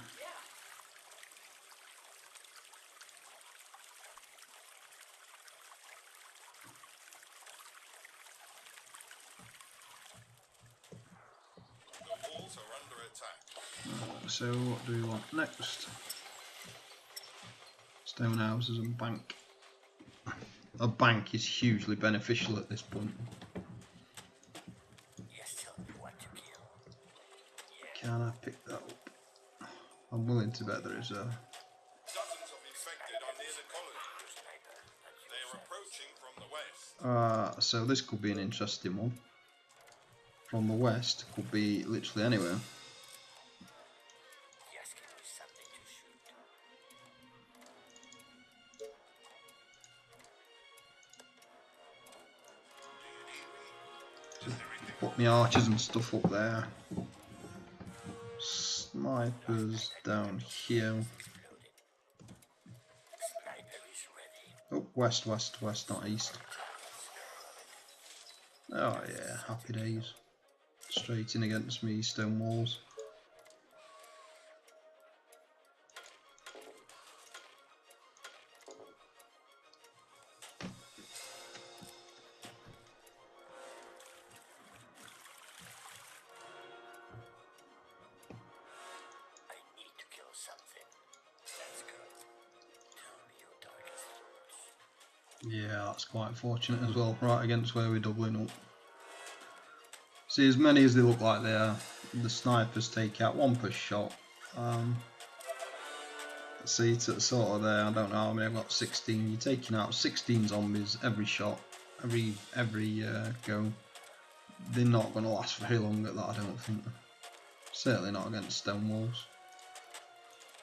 The walls are under attack. So what do we want next? Stone houses and bank. A bank is hugely beneficial at this point. Can I pick that up? I'm willing to bet there is a... Dozens of infected are near the colony. They are approaching from the west. So this could be an interesting one. From the west, could be literally anywhere. Put my archers and stuff up there. Snipers down here. Oh, west, west, west, not east. Oh yeah, happy days. Straight in against me, stone walls. Yeah, that's quite fortunate as well, right against where we're doubling up. See, as many as they look like they are, the snipers take out one per shot. See, it's sort of there, I don't know how many, I've got 16. You're taking out 16 zombies every shot, every go. They're not going to last very long at that, I don't think. Certainly not against stone walls.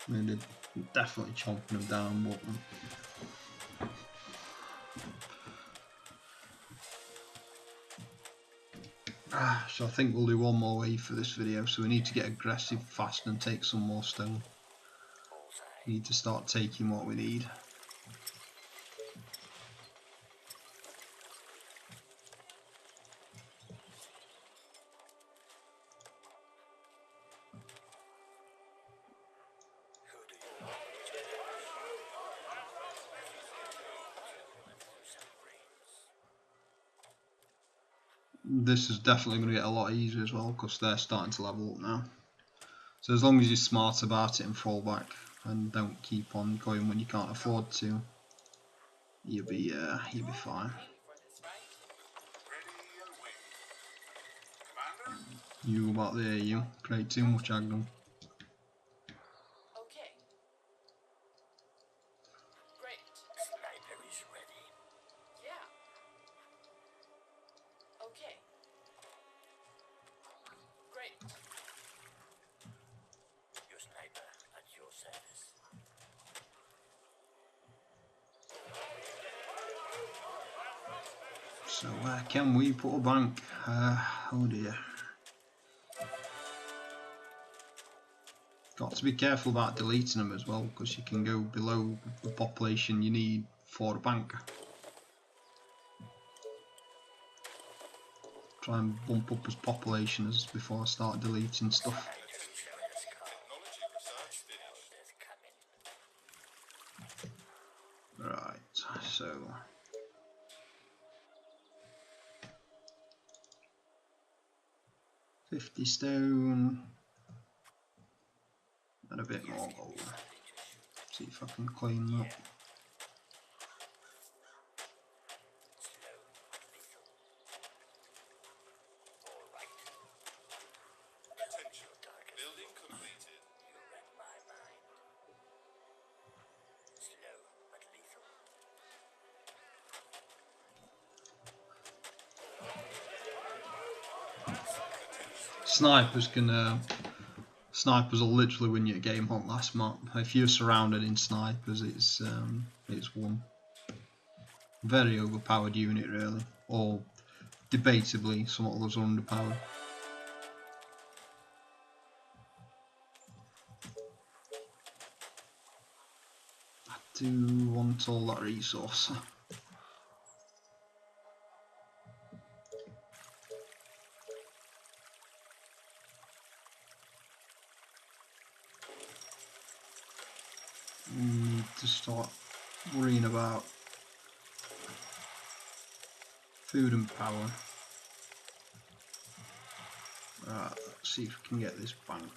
I mean, they're definitely chomping them down, but... So I think we'll do one more wave for this video, so we need to get aggressive fast and take some more stone. We need to start taking what we need. This is definitely going to get a lot easier as well because they're starting to level up now. So as long as you're smart about it and fall back and don't keep on going when you can't afford to, you'll be fine. For this, right? Ready and wait. Commander? You about there, you create too much aggro. Okay. Great. Sniper is ready. Yeah. Okay. Great. Your sniper at your service. So where can we put a bank? Oh dear. Got to be careful about deleting them as well, because you can go below the population you need for a bank. Try and bump up as population as before I start deleting stuff. Technology research finished. Right, so 50 stone and a bit more gold. See if I can claim that. Attention. Building completed. You read my mind. Slow but lethal. Snipers will literally win you a game on last map. If you're surrounded in snipers, it's one. Very overpowered unit really, or debatably some of those are underpowered. I do want all that resource. We need to start worrying about food and power. Right, let's see if we can get this bank.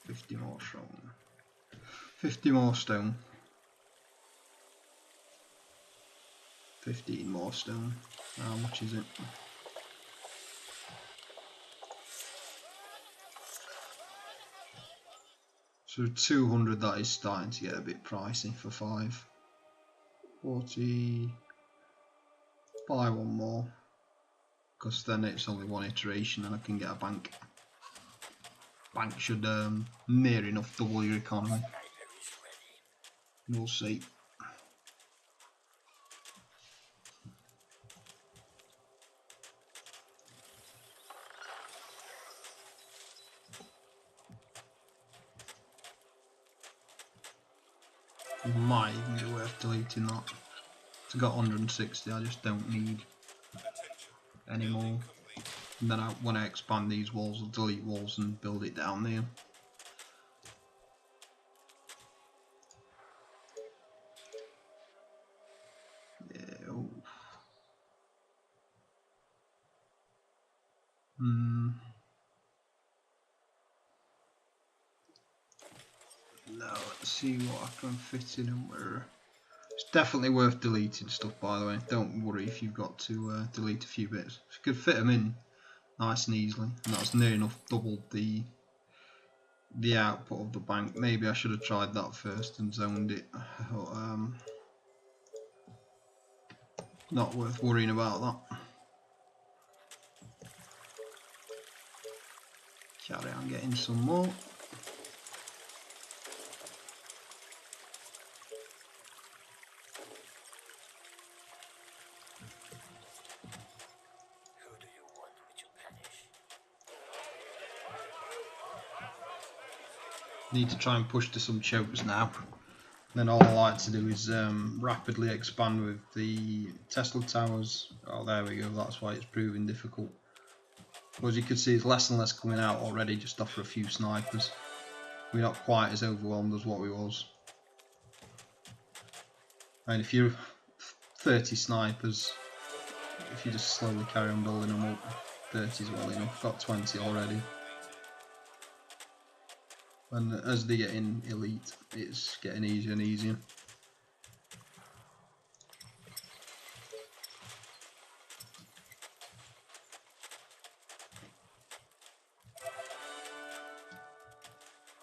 50 more stone. 50 more stone. 15 more stone. How much is it? So 200, that is starting to get a bit pricey for 5. 40. Buy one more. Because then it's only one iteration and I can get a bank. Bank should near enough double your economy. We'll see. Might even be worth deleting that. It's got 160, I just don't need any more. And then when I expand these walls, I'll delete walls and build it down there. Yeah, oh. Now let's see what I can fit in and where. It's definitely worth deleting stuff, by the way. Don't worry if you've got to delete a few bits. You could fit them in nice and easily, and that's near enough doubled the output of the bank. Maybe I should have tried that first and zoned it. But, not worth worrying about that. Carry on getting some more. Need to try and push to some chokes now. Then all I like to do is rapidly expand with the Tesla towers. Oh, there we go. That's why it's proving difficult. As you can see, it's less and less coming out already just after a few snipers. We're not quite as overwhelmed as what we was. And if you're 30 snipers, if you just slowly carry on building them up, 30 is well enough. Got 20 already. And as they get in elite, it's getting easier and easier.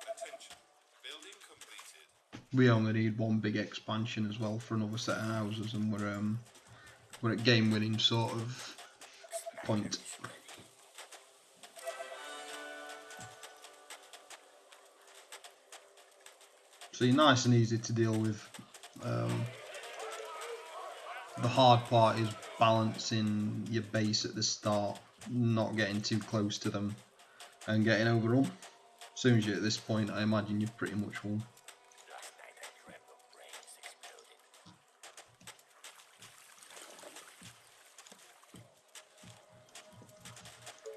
Attention. Building completed. We only need one big expansion as well for another set of houses, and we're at game winning sort of point. So you're nice and easy to deal with. The hard part is balancing your base at the start, not getting too close to them and getting overrun. As soon as you're at this point, I imagine you've pretty much won. Last night I dreamt of brains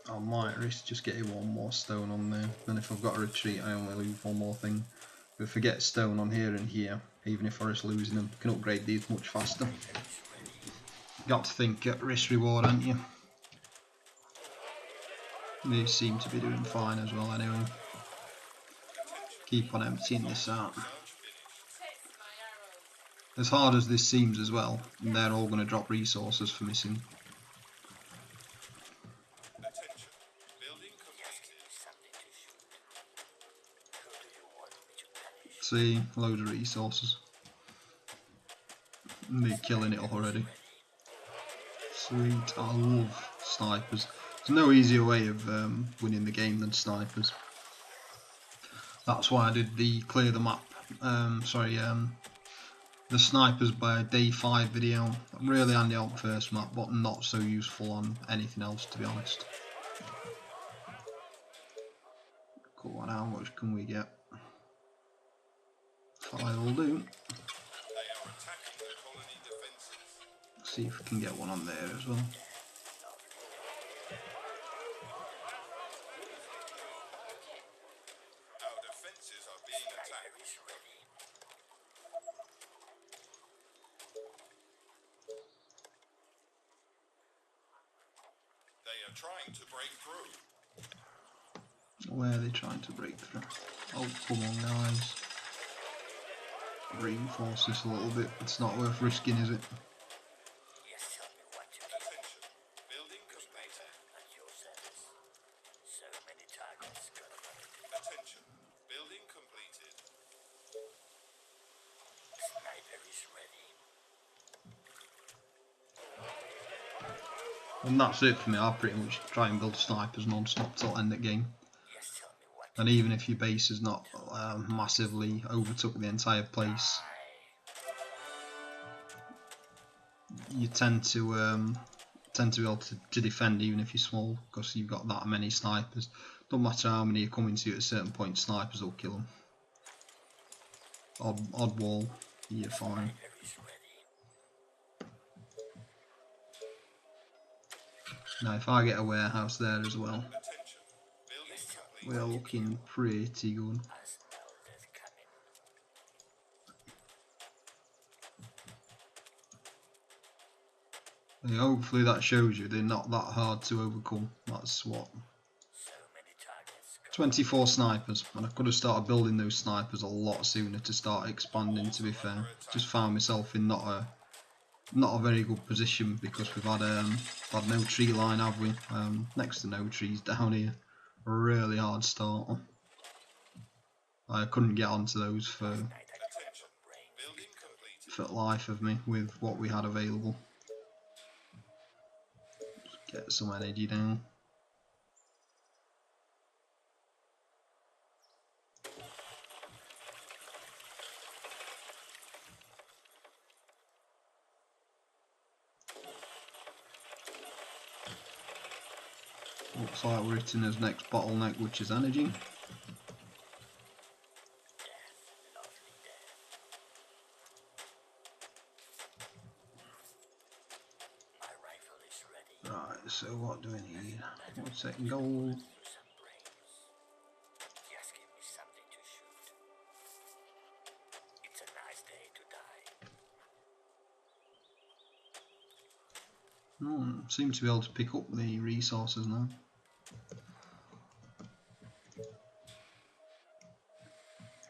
exploding. I might risk just getting one more stone on there, then if I've got a retreat I only lose one more thing. But if I get stone on here and here, even if I risk losing them, I can upgrade these much faster. Got to think at risk reward, haven't you? These seem to be doing fine as well anyway. Keep on emptying this out. Taste my arrows. As hard as this seems as well, they're all going to drop resources for missing. Attention. Building Just give completed. me something to shoot. Who do you want me to punish? See, loads of resources. They're killing it already. Sweet, I love snipers. There's no easier way of winning the game than snipers. That's why I did the clear the map, the snipers by day 5 video. Really handy on first map, but not so useful on anything else, to be honest. Cool, and how much can we get? 5 will do. They are attacking the colony defences. See if we can get one on there as well. Our defences are being attacked. Sniper is ready. They are trying to break through. Where are they trying to break through? Oh, come on, guys. Reinforce this a little bit. It's not worth risking, is it? Yes, tell me what you need. Attention. Building completed. At your service. So many targets gonna fight. Attention. Building completed. Sniper is ready. And that's it for me. I'll pretty much try and build snipers non-stop till end of game. Yes, tell me what And even if your base is not massively overtook the entire place, you tend to be able to defend even if you're small, because you've got that many snipers. Don't matter how many are coming to you at a certain point, snipers will kill them. Odd wall, you're fine. sniper is ready. Now if I get a warehouse there as well, Attention. Building Yes, tell me we're looking pretty good. I smell this coming. And hopefully that shows you they're not that hard to overcome. That's what, So many targets. 24 snipers, and I could have started building those snipers a lot sooner to start expanding, to be fair. Just found myself in not a very good position because we've had no tree line, have we? Next to no trees down here. A really hard start. I couldn't get onto those for Attention. Building completed. the life of me with what we had available. Just get some energy down. Looks like we're hitting his next bottleneck, which is energy. Lovely death. My rifle is ready. Right, so what do we need? 1 second gold. Do some brains. Just give me something to shoot. It's a nice day to die. Seem to be able to pick up the resources now.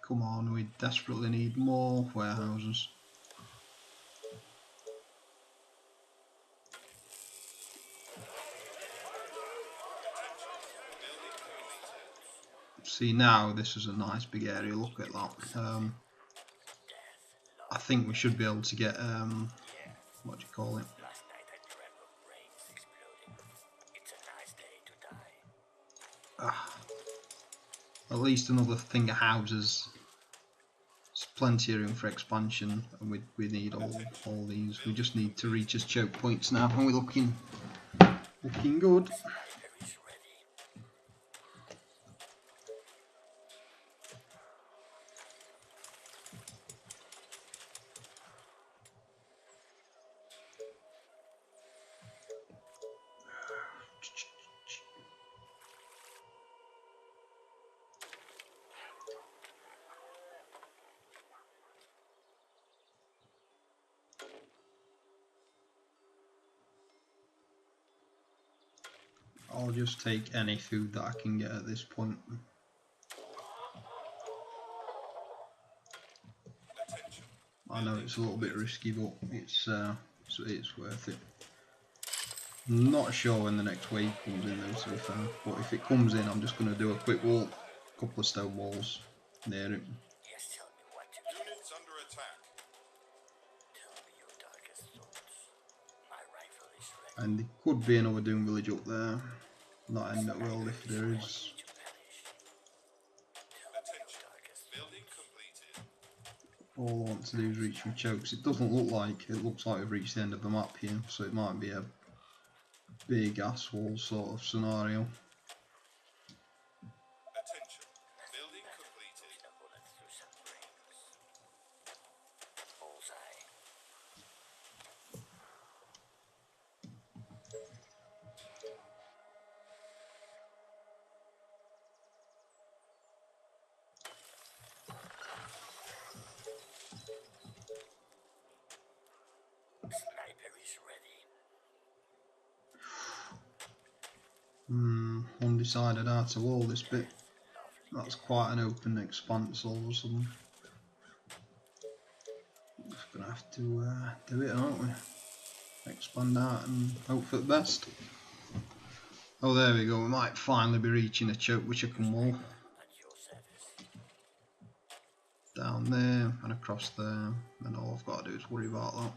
Come on, we desperately need more warehouses. See, now this is a nice big area, look at that. I think we should be able to get, what do you call it? Last night I dreamt of brains exploding. It's a nice day to die. At least another thing of houses. There's plenty of room for expansion, and we need all these. We just need to reach as choke points now, and we're looking good. Sniper is ready. I'll just take any food that I can get at this point. I know it's a little bit risky, but it's worth it. I'm not sure when the next wave comes in though, to be fair. But if it comes in, I'm just going to do a quick walk, a couple of stone walls near it. Yes, tell me what to do. Units under attack. Tell me your darkest thoughts. My rifle is ready. And there could be another Doom village up there. Not in that world if there is. To punish. Tell me your Attention. darkest Building completed. All I want to do is reach my chokes. It doesn't look like, it looks like we've reached the end of the map here, so it might be a big ass wall sort of scenario. Attention. Building completed. a bullet through some brains. Bullseye. Sniper is ready. Undecided how to wall this bit. That's quite an open expanse all of a sudden. Just gonna have to do it, aren't we? Expand out and hope for the best. Oh, there we go. We might finally be reaching a choke which I can wall. At your service. Down there and across there. And all I've got to do is worry about that.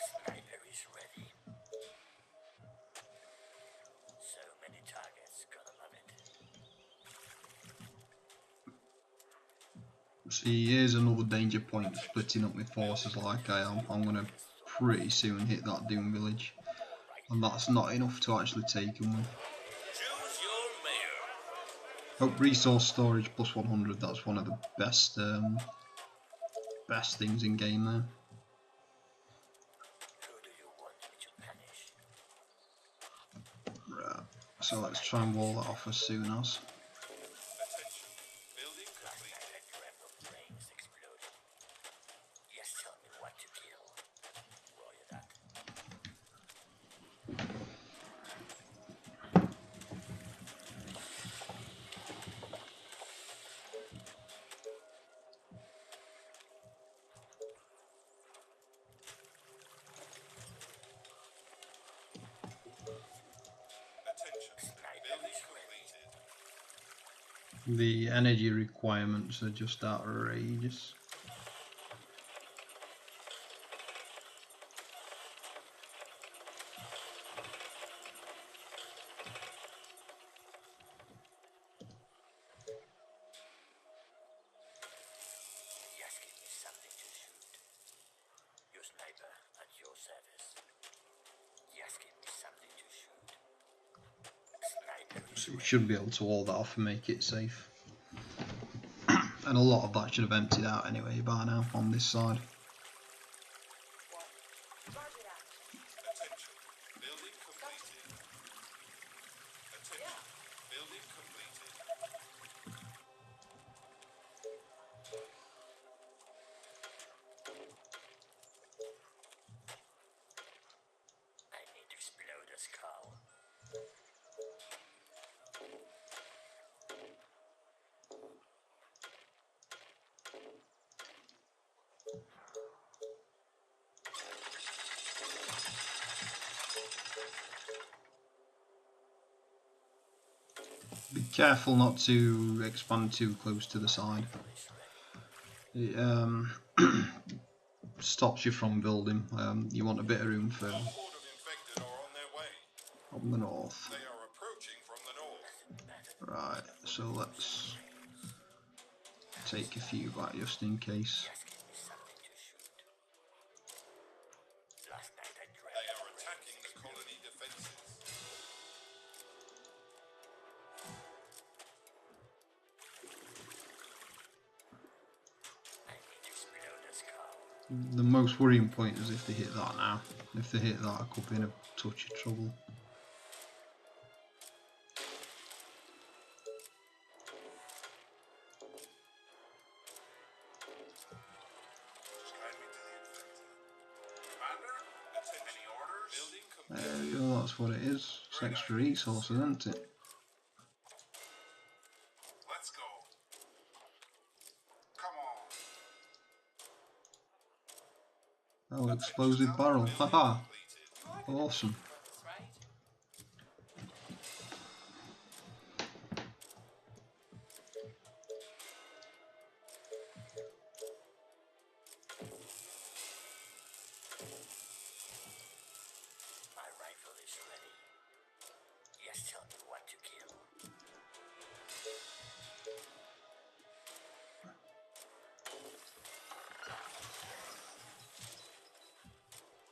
Sniper is ready. So many targets, gonna love it. See, here's another danger point of splitting up my forces like I am. I'm going to pretty soon hit that Doom village. And that's not enough to actually take them with. Choose your mayor. Hope resource storage plus 100, that's one of the best best things in game there. Who do you want me to punish? Right, so let's try and wall that off as soon as. Attention. Building Last night completed. I dreamt of brains exploding. Yes, tell me what to kill. Roger that. Attention. Building completed. The energy requirements are just outrageous. Yes, give me something to shoot. Your sniper at your service. Yes, give me something to shoot. Sniper is So we should be able to wall that off and make it safe. And a lot of that should have emptied out anyway by now on this side. Roger that. Attention. Building completed. Attention. Building completed. Be careful not to expand too close to the side. It stops you from building. You want a bit of room for A horde of infected are on their way. from the north. They are approaching from the north. Right, so let's take a few back just in case. They are attacking the colony defenses. The most worrying point is if they hit that now. If they hit that, I could be in a touch of trouble. There we go, that's what it is. It's extra resources, isn't it? Let's go. Come on. Oh, explosive barrel. Haha! Awesome. That's right. My rifle is ready. Yes, tell me what to kill.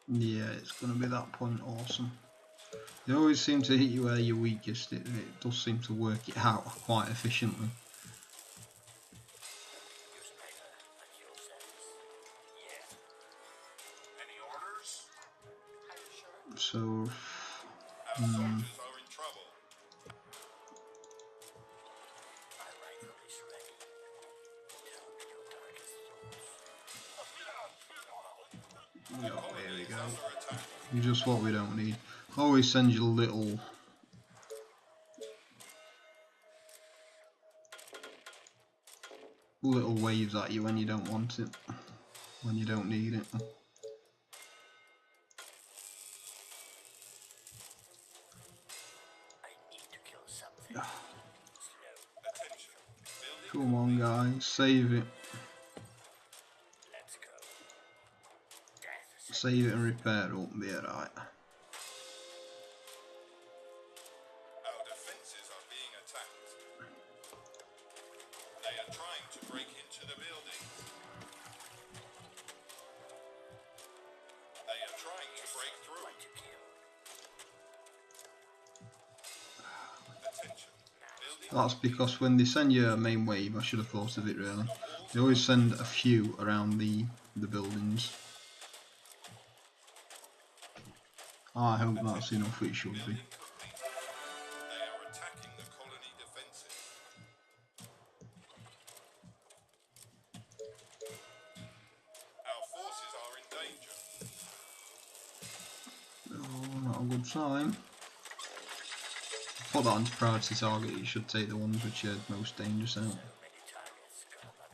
Yeah, it's going to be that point awesome. They always seem to hit you where you're weakest. It does seem to work it out quite efficiently. Your sniper at your service. Yeah. Any orders? Are you sure? So, Our soldiers are in trouble. My rifle is ready. Tell me your darkest thoughts. oh, here we go. Under attack. Just what we don't need. Always send you little waves at you when you don't want it, when you don't need it. I need to kill something. Slow. Attention. Building Come on, guys, save it, Let's go. Death. save it and repair it. Won't be alright. Our defenses are being attacked. They are trying to break into the buildings. They are trying to break through. What to kill. Attention. Building That's because when they send you a main wave, I should have thought of it really. They always send a few around the buildings. I hope that's enough. It should be. building complete. They are attacking the colony defenses. Our forces are in danger. Oh, not a good sign. Put that onto priority target. You should take the ones which are most dangerous out. Many targets. Gonna love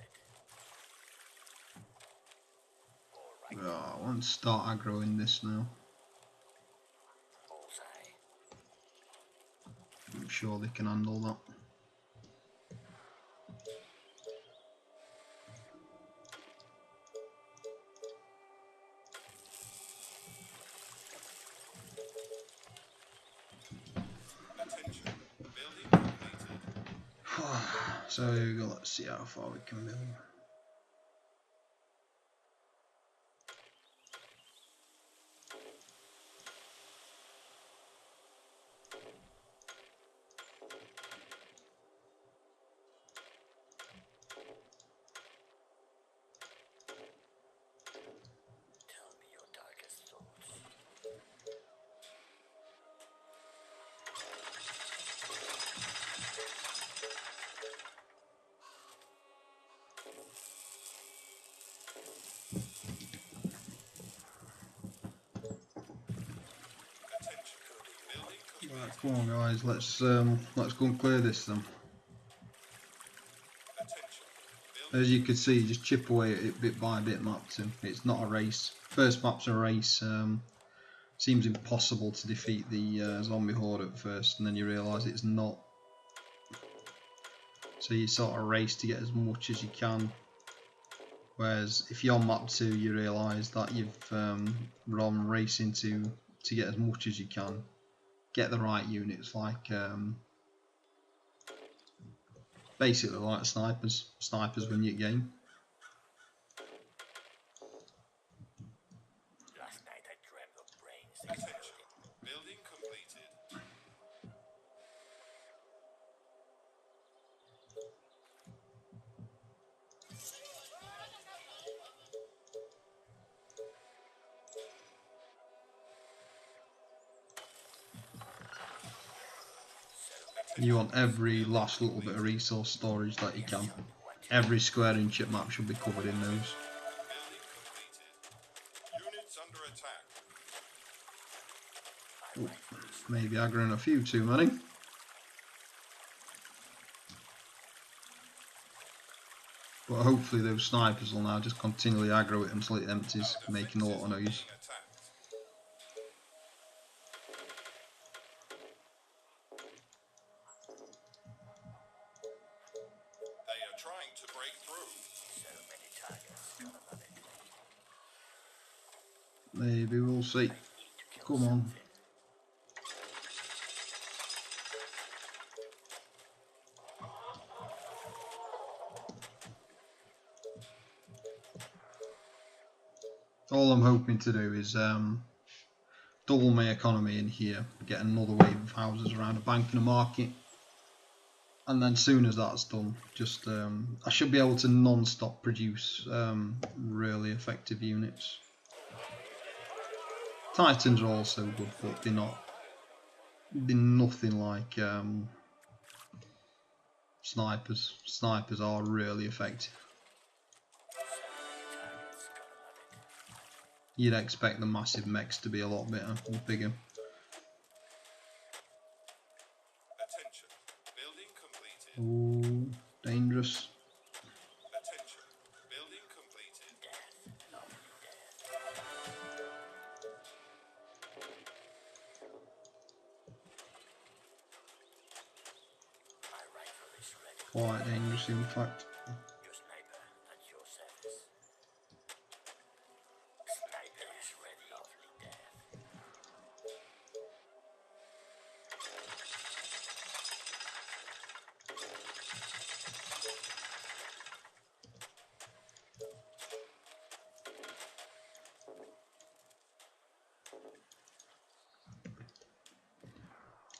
it. I want to start aggroing this now. Bullseye. I'm sure they can handle that. Attention. Building completed. So here we go. Let's see how far we can build. Tell me your darkest thoughts. Attention. Building complete. Right, come on, guys. Let's go and clear this then. Attention. Building. As you can see, just chip away at it bit by bit, Mapton. It's not a race. First map's a race. Seems impossible to defeat the zombie horde at first, and then you realise it's not. So you sort of race to get as much as you can. Whereas if you're on map 2, you realise that you've rather than racing to get as much as you can, get the right units, like basically like snipers. Snipers win your game. Last night I dreamt of brains Attention. exploding. Building completed. You want every last little bit of resource storage that you can. Every square inch of map should be covered in those. Building completed. Units under attack. Ooh, maybe aggroing a few too many. But hopefully those snipers will now just continually aggro it until it empties, making a lot of noise. Being attacked. They are trying to break through. So many targets. Gonna love it. Maybe we'll see. Come on. All I'm hoping to do is double my economy in here, get another wave of houses around a bank and a market, and then soon as that's done, just I should be able to non-stop produce really effective units. Titans are also good, but they're nothing like snipers. Snipers are really effective. You'd expect the massive mechs to be a lot bigger. Attention. Building completed. Ooh, dangerous. Attention. Building completed. My rifle is ready. Quite dangerous, in fact. Your sniper at your service. Sniper is ready. Lovely death.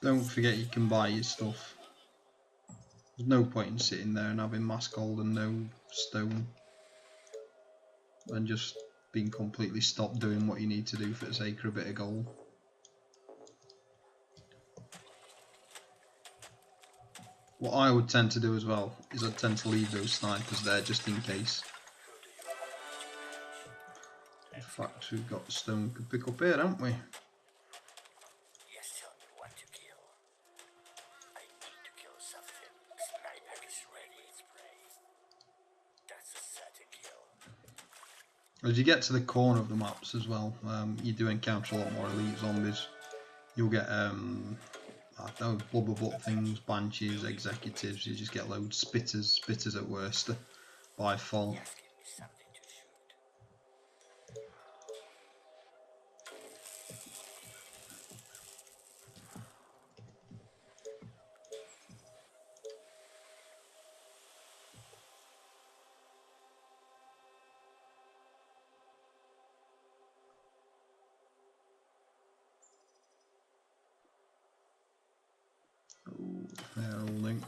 Don't forget you can buy your stuff. There's no point in sitting there and having mass gold and no stone, and just being completely stopped doing what you need to do for the sake of a bit of gold. What I would tend to do as well is I'd tend to leave those snipers there just in case. In fact, we've got the stone we could pick up here, haven't we? Yes, tell me what to kill. I need to kill something. Sniper is ready. Its prey. That's a certain kill. As you get to the corner of the maps as well, you do encounter a lot more elite zombies. You'll get I don't know, blubber butt things, banshees, executives. You just get loads, spitters at worst by far. Yes, give me something to shoot. Ooh, they're holding.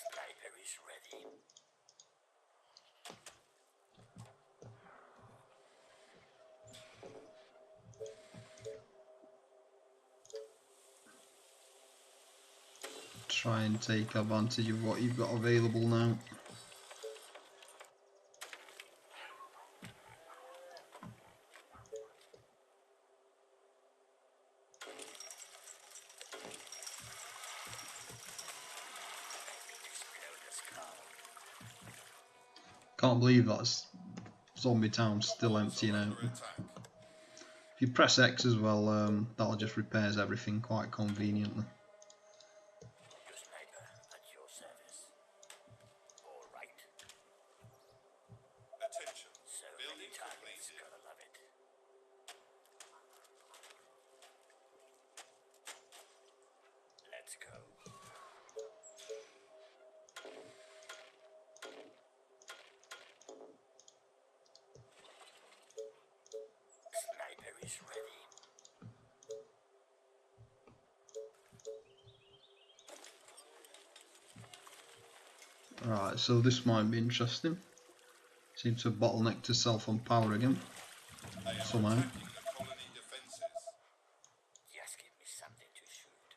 Sniper is ready. Try and take advantage of what you've got available now. Explode the skull. Can't believe that's zombie town still emptying out. Under attack. If you press X as well, that'll just repairs everything quite conveniently. Your sniper at your service. All right. Attention. So Building many targets. completed. Gonna love it. Let's go. Sniper is ready. Right, so this might be interesting. Seems to have bottlenecked herself on power again. They are Somehow. attacking the colony defenses. Just give me something to shoot.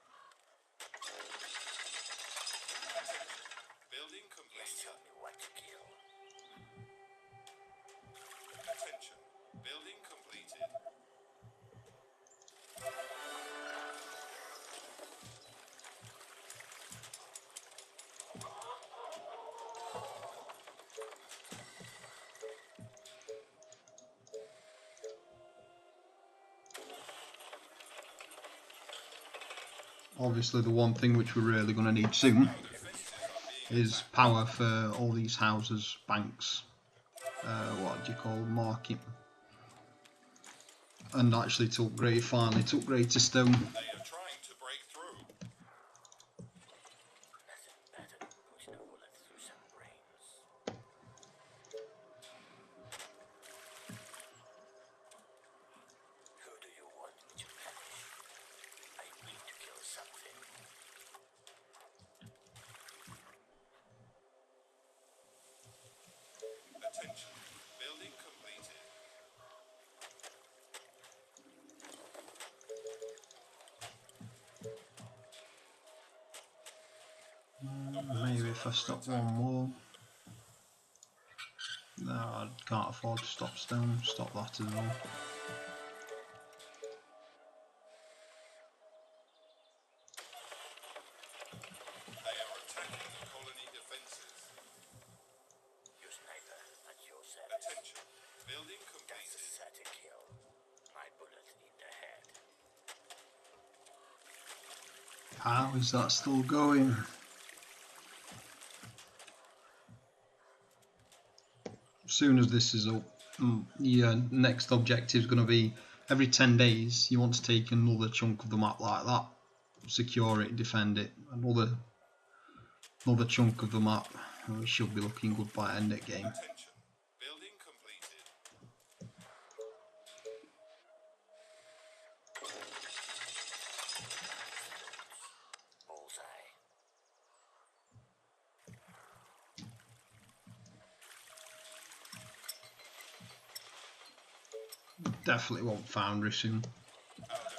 Building Just completed. tell me what to kill. Attention. Building completed. Obviously the one thing which we're really going to need soon is power for all these houses, banks, what do you call them, market, and actually to upgrade, finally to upgrade to stone. They are trying to break through. Nothing better than putting a bullet through some brains. Who do you want me to punish? I need to kill something. Attention. Building completed. Maybe if I stop one more. No, I can't afford to stop stone, stop that as well. They are attacking the colony defenses. Your sniper at your service. Attention. Building That's a completed. certain kill. My bullet in the head. How is that still going? As soon as this is up, your next objective is going to be every 10 days you want to take another chunk of the map like that, secure it, defend it, another chunk of the map. We should be looking good by end of game. Attention. Building completed. Bullseye. Definitely want Foundry soon.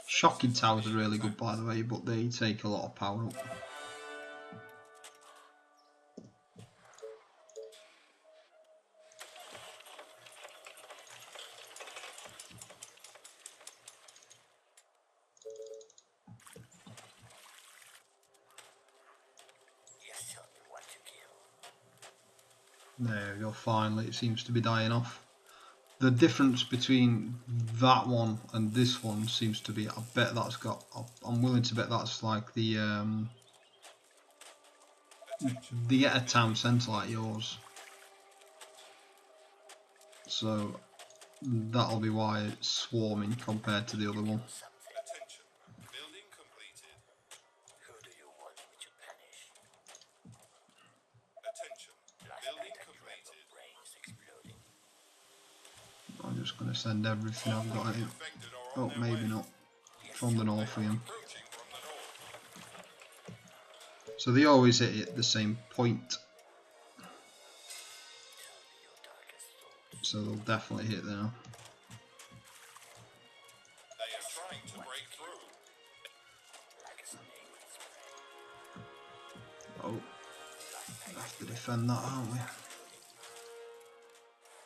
Shocking Towers are really good by the way, but they take a lot of power up. Just tell me what to kill. There we go, finally it seems to be dying off. The difference between that one and this one seems to be, I bet that's got, I'm willing to bet that's like the get a town centre like yours. So that'll be why it's swarming compared to the other one. Something. Attention. Building completed. Who do you want me to punish? Attention. Last Building night I dreamt of completed. brains exploding. I'm just going to send everything I've got in. Infected are Oh, on their maybe way. not. From the north again. Approaching from the north. So they always hit it at the same point. Tell me your darkest thoughts. So they'll definitely hit there. They are trying to break through. Like a snake with spray. Oh, we have to defend that, aren't we?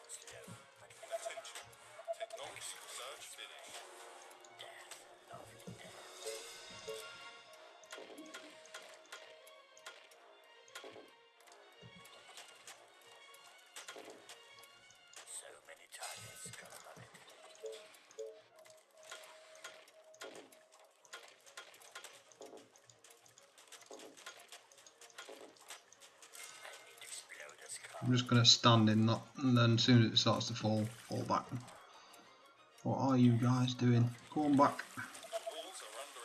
Slow but Attention. Technology search finished. death. Lovely death. So many targets. Gonna love it. I'm just going to stand in that, and then as soon as it starts to fall back. What are you guys doing? Go on back. The walls are under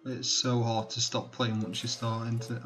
attack. It's so hard to stop playing once you start, isn't it?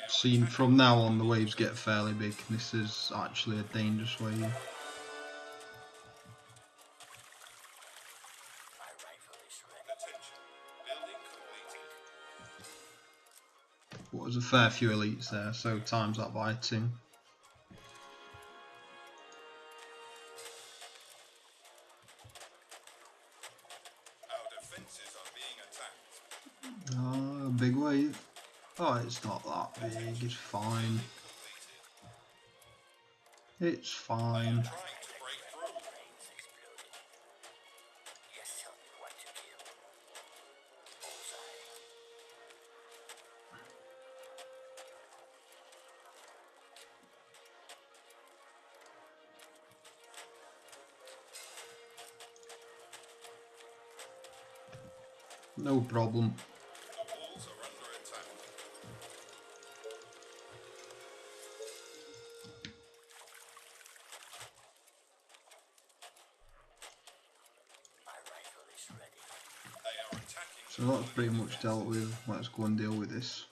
Seen from now on, the waves get fairly big. This is actually a dangerous wave. My rifle is ready. Attention. Building completed. Well, there's a fair few elites there, so times that by 2. Our defences are being attacked. Ah, big wave. Oh, it's not that big. It's fine. It's fine. Trying to break through. Brains exploded. Yes, tell me what to kill. Bullseye. No problem. The walls are under attack. My rifle is ready. They are attacking. So that's pretty much dealt with. Let's go and deal with this.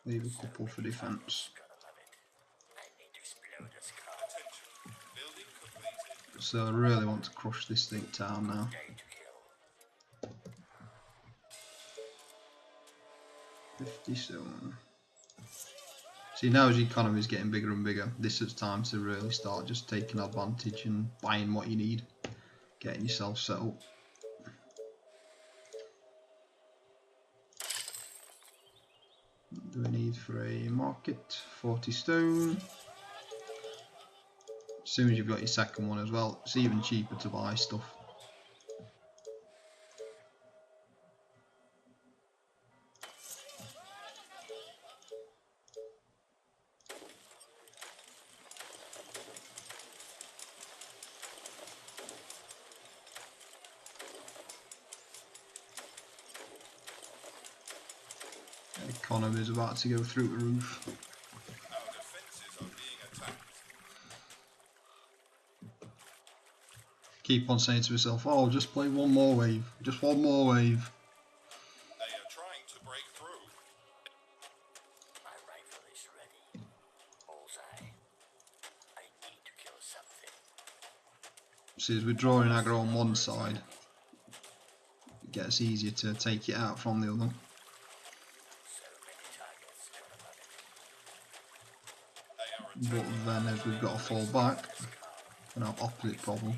Leave a couple for defence. Gotta love it. I need to explode a scar. Attention. Building completed. So I really want to crush this thing down now. Day to kill. 57. See, now as the economy is getting bigger and bigger, this is time to really start just taking advantage and buying what you need, getting yourself set up. What do we need for a market? 40 stone. As soon as you've got your second one as well, it's even cheaper to buy stuff. Economy is about to go through the roof. Our defences are being attacked. Keep on saying to myself, oh, just play one more wave, just one more wave. They are trying to break through. My rifle is ready. Bullseye. I need to kill something. See, as we're drawing aggro on one side, it gets easier to take it out from the other. So many targets. Gotta love it. They are But attacking. then as we've got to fall back, we have opposite problem.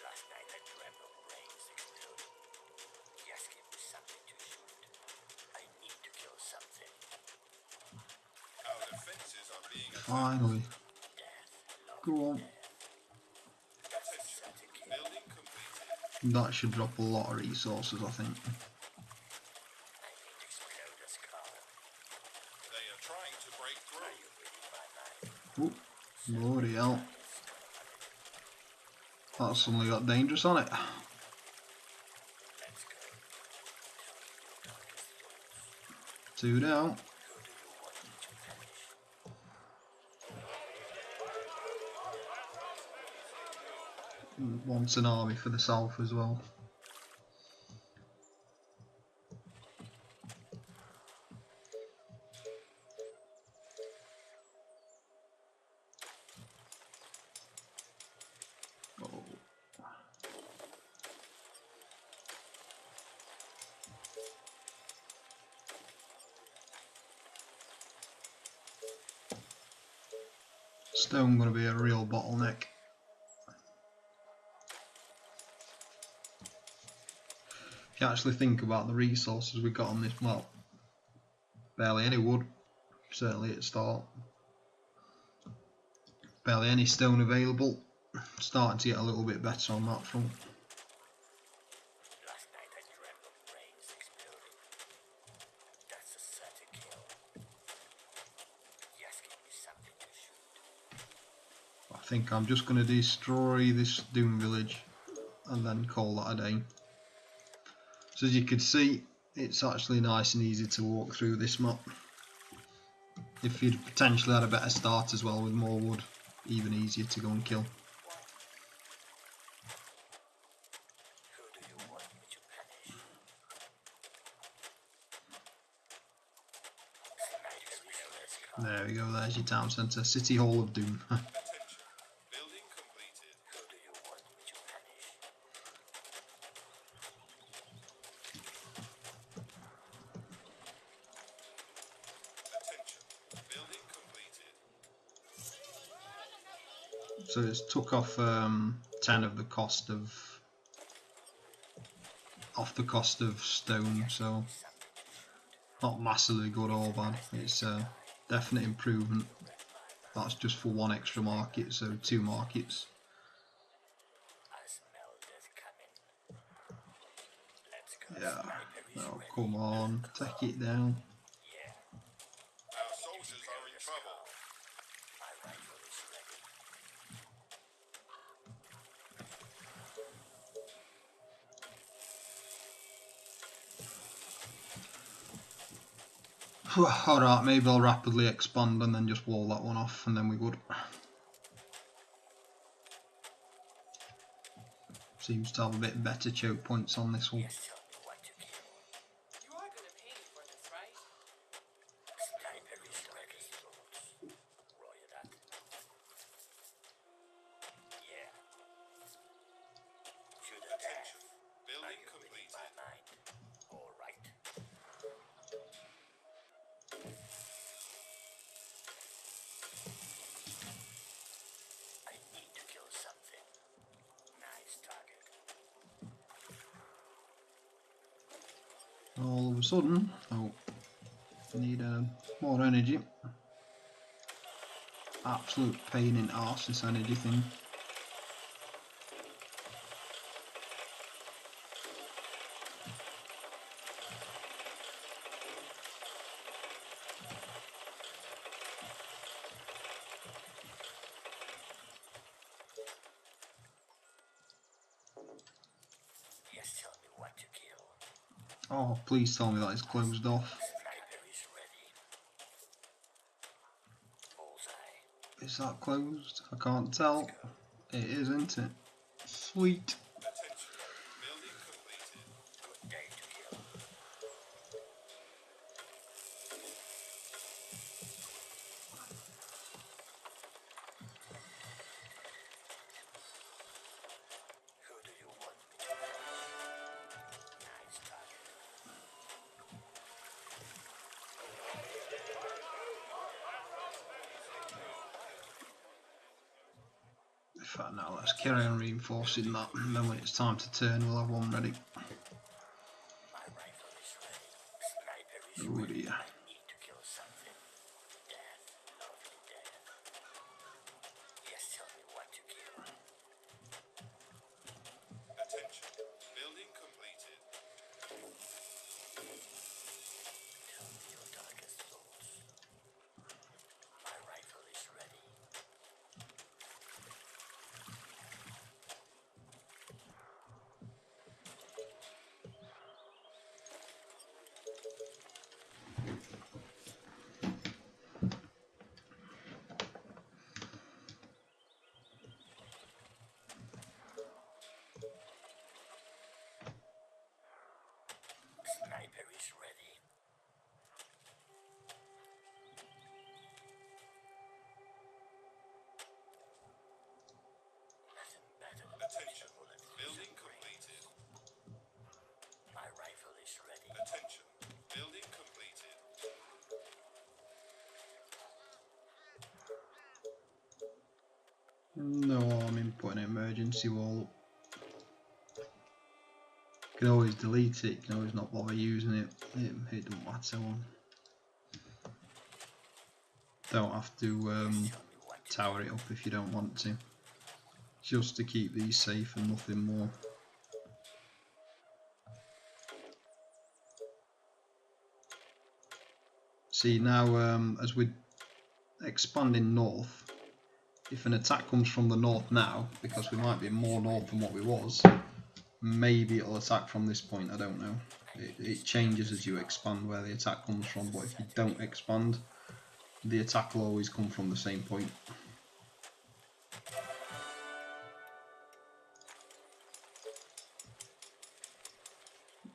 Last night I dreamt of brains exploding. Yes, give me something to shoot. I need to kill something. Our defences are being attacked. Finally, Death. go on. Attention. Building completed. That should drop a lot of resources, I think. I need to explode a scar. They are trying to break through. Are you reading my mind? Ooh, bloody hell. That suddenly got dangerous on it. Let's go. 2 down. Who do you want me to finish? Wants an army for the south as well. Oh. Stone going to be a real bottleneck. If you actually think about the resources we got on this map, barely any wood, certainly at the start. Barely any stone available. Starting to get a little bit better on that front. Last night I dreamt of brains exploding. That's a certain kill. Yes, give me something to shoot. I think I'm just going to destroy this Doom village and then call that a day. So as you can see, it's actually nice and easy to walk through this map. If you'd potentially had a better start as well with more wood, even easier to go and kill. Who do you want me to punish? There we go, there's your town centre, City Hall of Doom. Attention. Building completed. Who do you want me to punish? Attention. Building completed. So it's took off 10 of the cost of stone, so not massively good or bad. It's a definite improvement. That's just for one extra market, so 2 markets. I smell death coming. Let's go. Yeah, oh come on, take it down. Our soldiers are in trouble. My rifle is ready. Alright, maybe I'll rapidly expand and then just wall that one off and then we're good. Seems to have a bit better choke points on this one. Yes, tell me what to kill. You are gonna pay me for this, right? Sniper is ready. Roger that. Yeah. Shoot a death. Building My completed. mind. All right. I need to kill something. Nice target. All of a sudden, oh, I need more energy. Absolute pain in arse, this energy thing. Yes, tell me what to kill. Oh, please tell me that it's closed off. Sniper is ready. Bullseye. Is that closed? I can't tell. It is, isn't it? Sweet. Attention. Building completed. Good day to kill. Who do you want me to punish? Nice target. In fact, now let's carry on reinforcing that, and then when it's time to turn, we'll have one ready. My rifle is ready. Sniper is Oh ready. dear. I need to kill something. Death. Lovely death. Yes, tell me what to kill. Attention. Building completed. Tell me your darkest thoughts. My rifle is ready. No harm in putting an emergency wall up. You can always delete it, you can always not bother using it. It doesn't matter. Don't have to tower it up if you don't want to. Just to keep these safe and nothing more. See now, as we're expanding north, if an attack comes from the north now, because we might be more north than what we was, maybe it'll attack from this point, I don't know. It changes as you expand where the attack comes from, but if you don't expand, the attack will always come from the same point.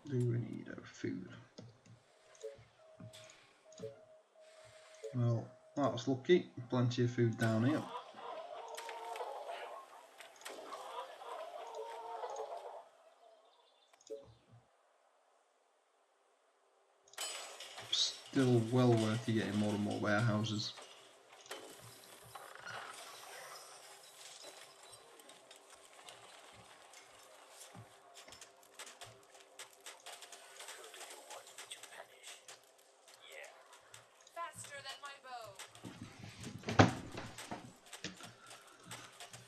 Do we need food? Well, that was lucky. Plenty of food down here. Still well worth you getting more and more warehouses. Faster than my bow.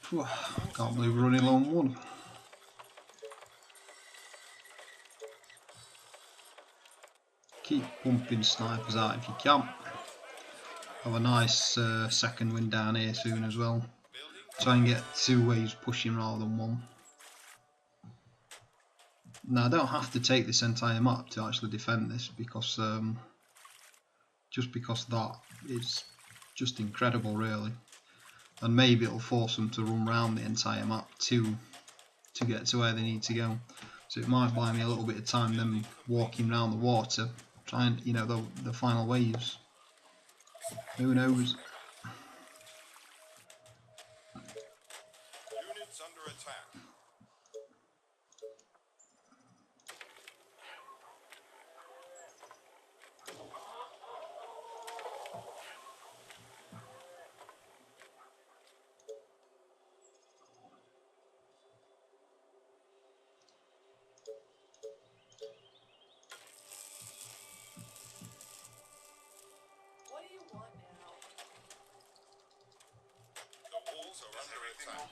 Phew, can't believe we're running low on one. Keep pumping snipers out if you can. Have a nice second win down here soon as well. Try and get 2 waves pushing rather than 1. Now I don't have to take this entire map to actually defend this because just because that is just incredible really, and maybe it'll force them to run around the entire map to get to where they need to go. So it might buy me a little bit of time them walking around the water, trying, you know, the final waves. Who knows? Units under attack. What do you want now? The walls are under attack.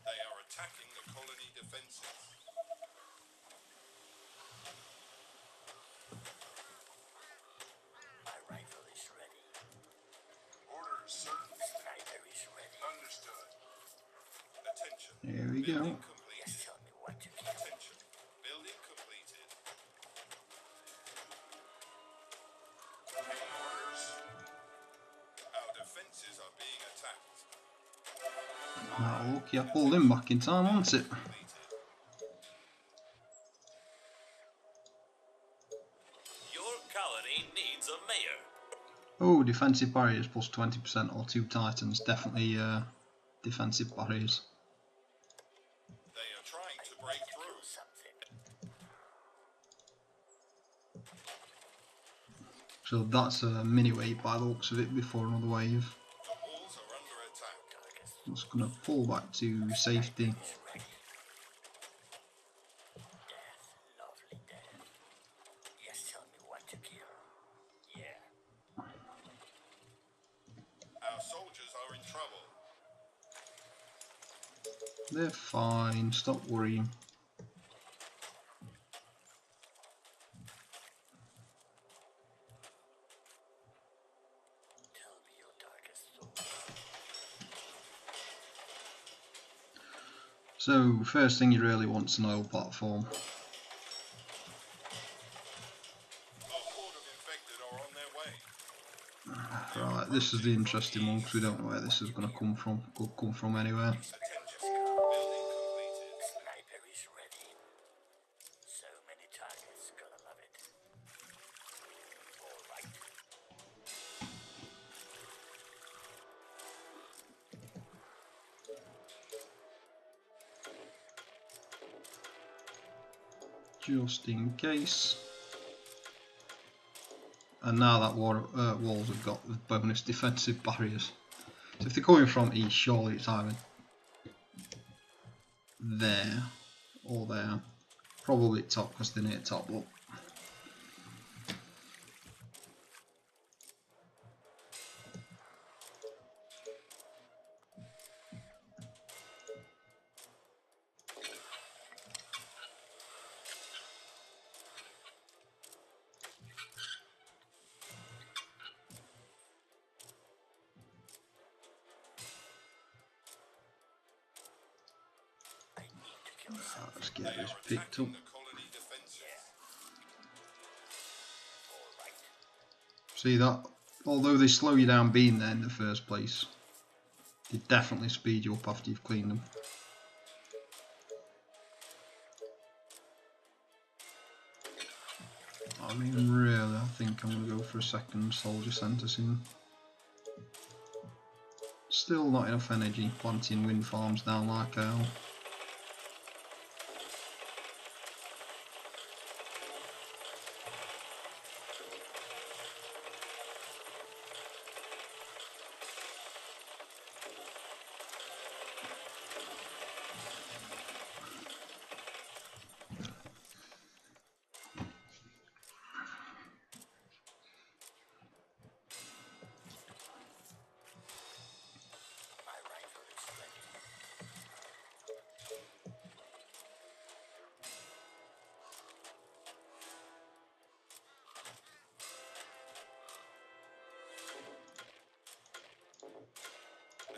They are attacking the colony defenses. My rifle is ready. Orders, sir. Sniper is ready. Understood. Attention. Here we go. Building Yes, completed. tell me what to do. Attention. Building completed. Orders. Our defenses are being attacked. Oh, lucky I pulled him back in time, wasn't it? Completed. Your colony needs a mayor. Oh, defensive barriers plus 20% or 2 titans. Definitely defensive barriers. They are trying to break through. Something. So that's a mini wave by the looks of it before another wave. The walls are under attack. I'm just going to pull back to safety. Is ready. Death, lovely death. Yes, tell me what to kill. Yeah. Our soldiers are in trouble. They're fine, stop worrying. Tell me your darkest thoughts. So, first thing you really want is an oil platform. A horde of infected are on their way. Right, this is the interesting one because we don't know where this is going to come from. Could come from anywhere. Attention. Building completed. Sniper is ready. So many targets, gonna love it. All right. Just in case. And now that walls have got the bonus defensive barriers. So if they're coming from east, surely it's either there or there. Probably top because they're near top up. Let's get this picked up. The colony defences. See that? Although they slow you down being there in the first place, they definitely speed you up after you've cleaned them. I mean, really, I think I'm going to go for a second soldier centre soon. Still not enough energy planting wind farms down like hell.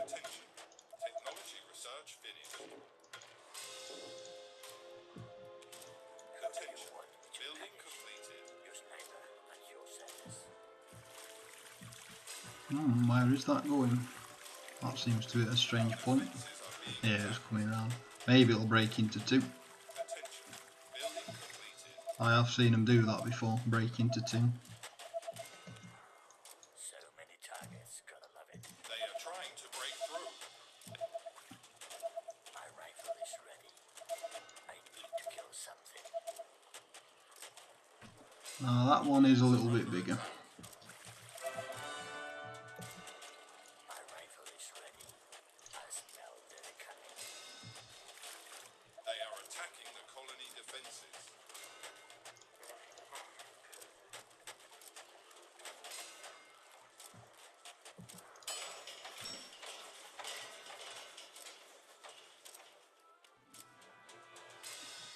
Attention. Technology research finished. Attention. Building completed. Your neighbor and your service. Where is that going? That seems to be a strange point. Yeah, it's coming around. Maybe it'll break into two. Attention. Building completed. I have seen them do that before, break into two. So many targets, gotta love it. They are trying to break through. My rifle is ready. I need to kill something. Now that one is a little bit bigger. My rifle is ready. I smell their coming. They are attacking the colony defences.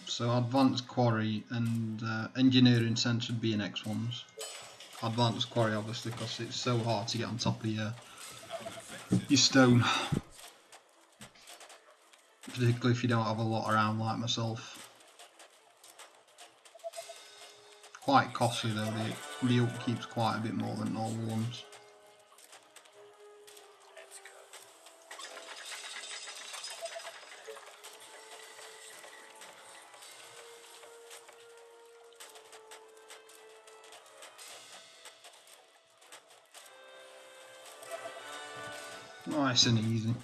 So advanced quarry and engineering centre would be next ones. Advanced quarry obviously because it's so hard to get on top of your stone. Particularly if you don't have a lot around like myself. Quite costly though, the upkeep's quite a bit more than normal ones. Let's go. Nice and easy. The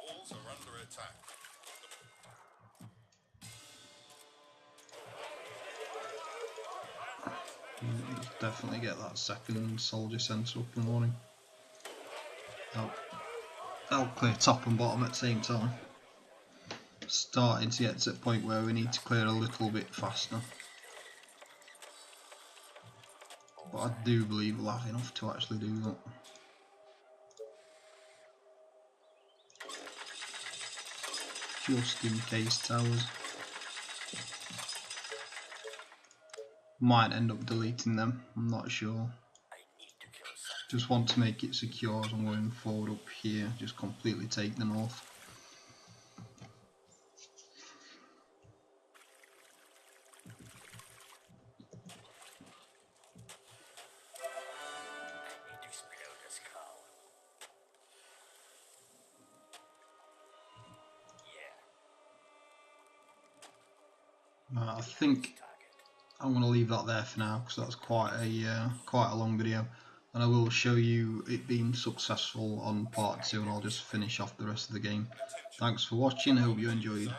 walls are under attack. Let's definitely get that second soldier centre up and running. That'll clear top and bottom at the same time. Starting to get to the point where we need to clear a little bit faster. But I do believe we'll have enough to actually do that. Just in case towers. Might end up deleting them, I'm not sure. I need to kill something. Just want to make it secure as I'm going forward up here, just completely take the north. I need to explode the skull. Yeah. I think Target. I'm going to leave that there for now because that's quite a long video, and I will show you it being successful on part 2 and I'll just finish off the rest of the game. Thanks for watching, I hope you enjoyed.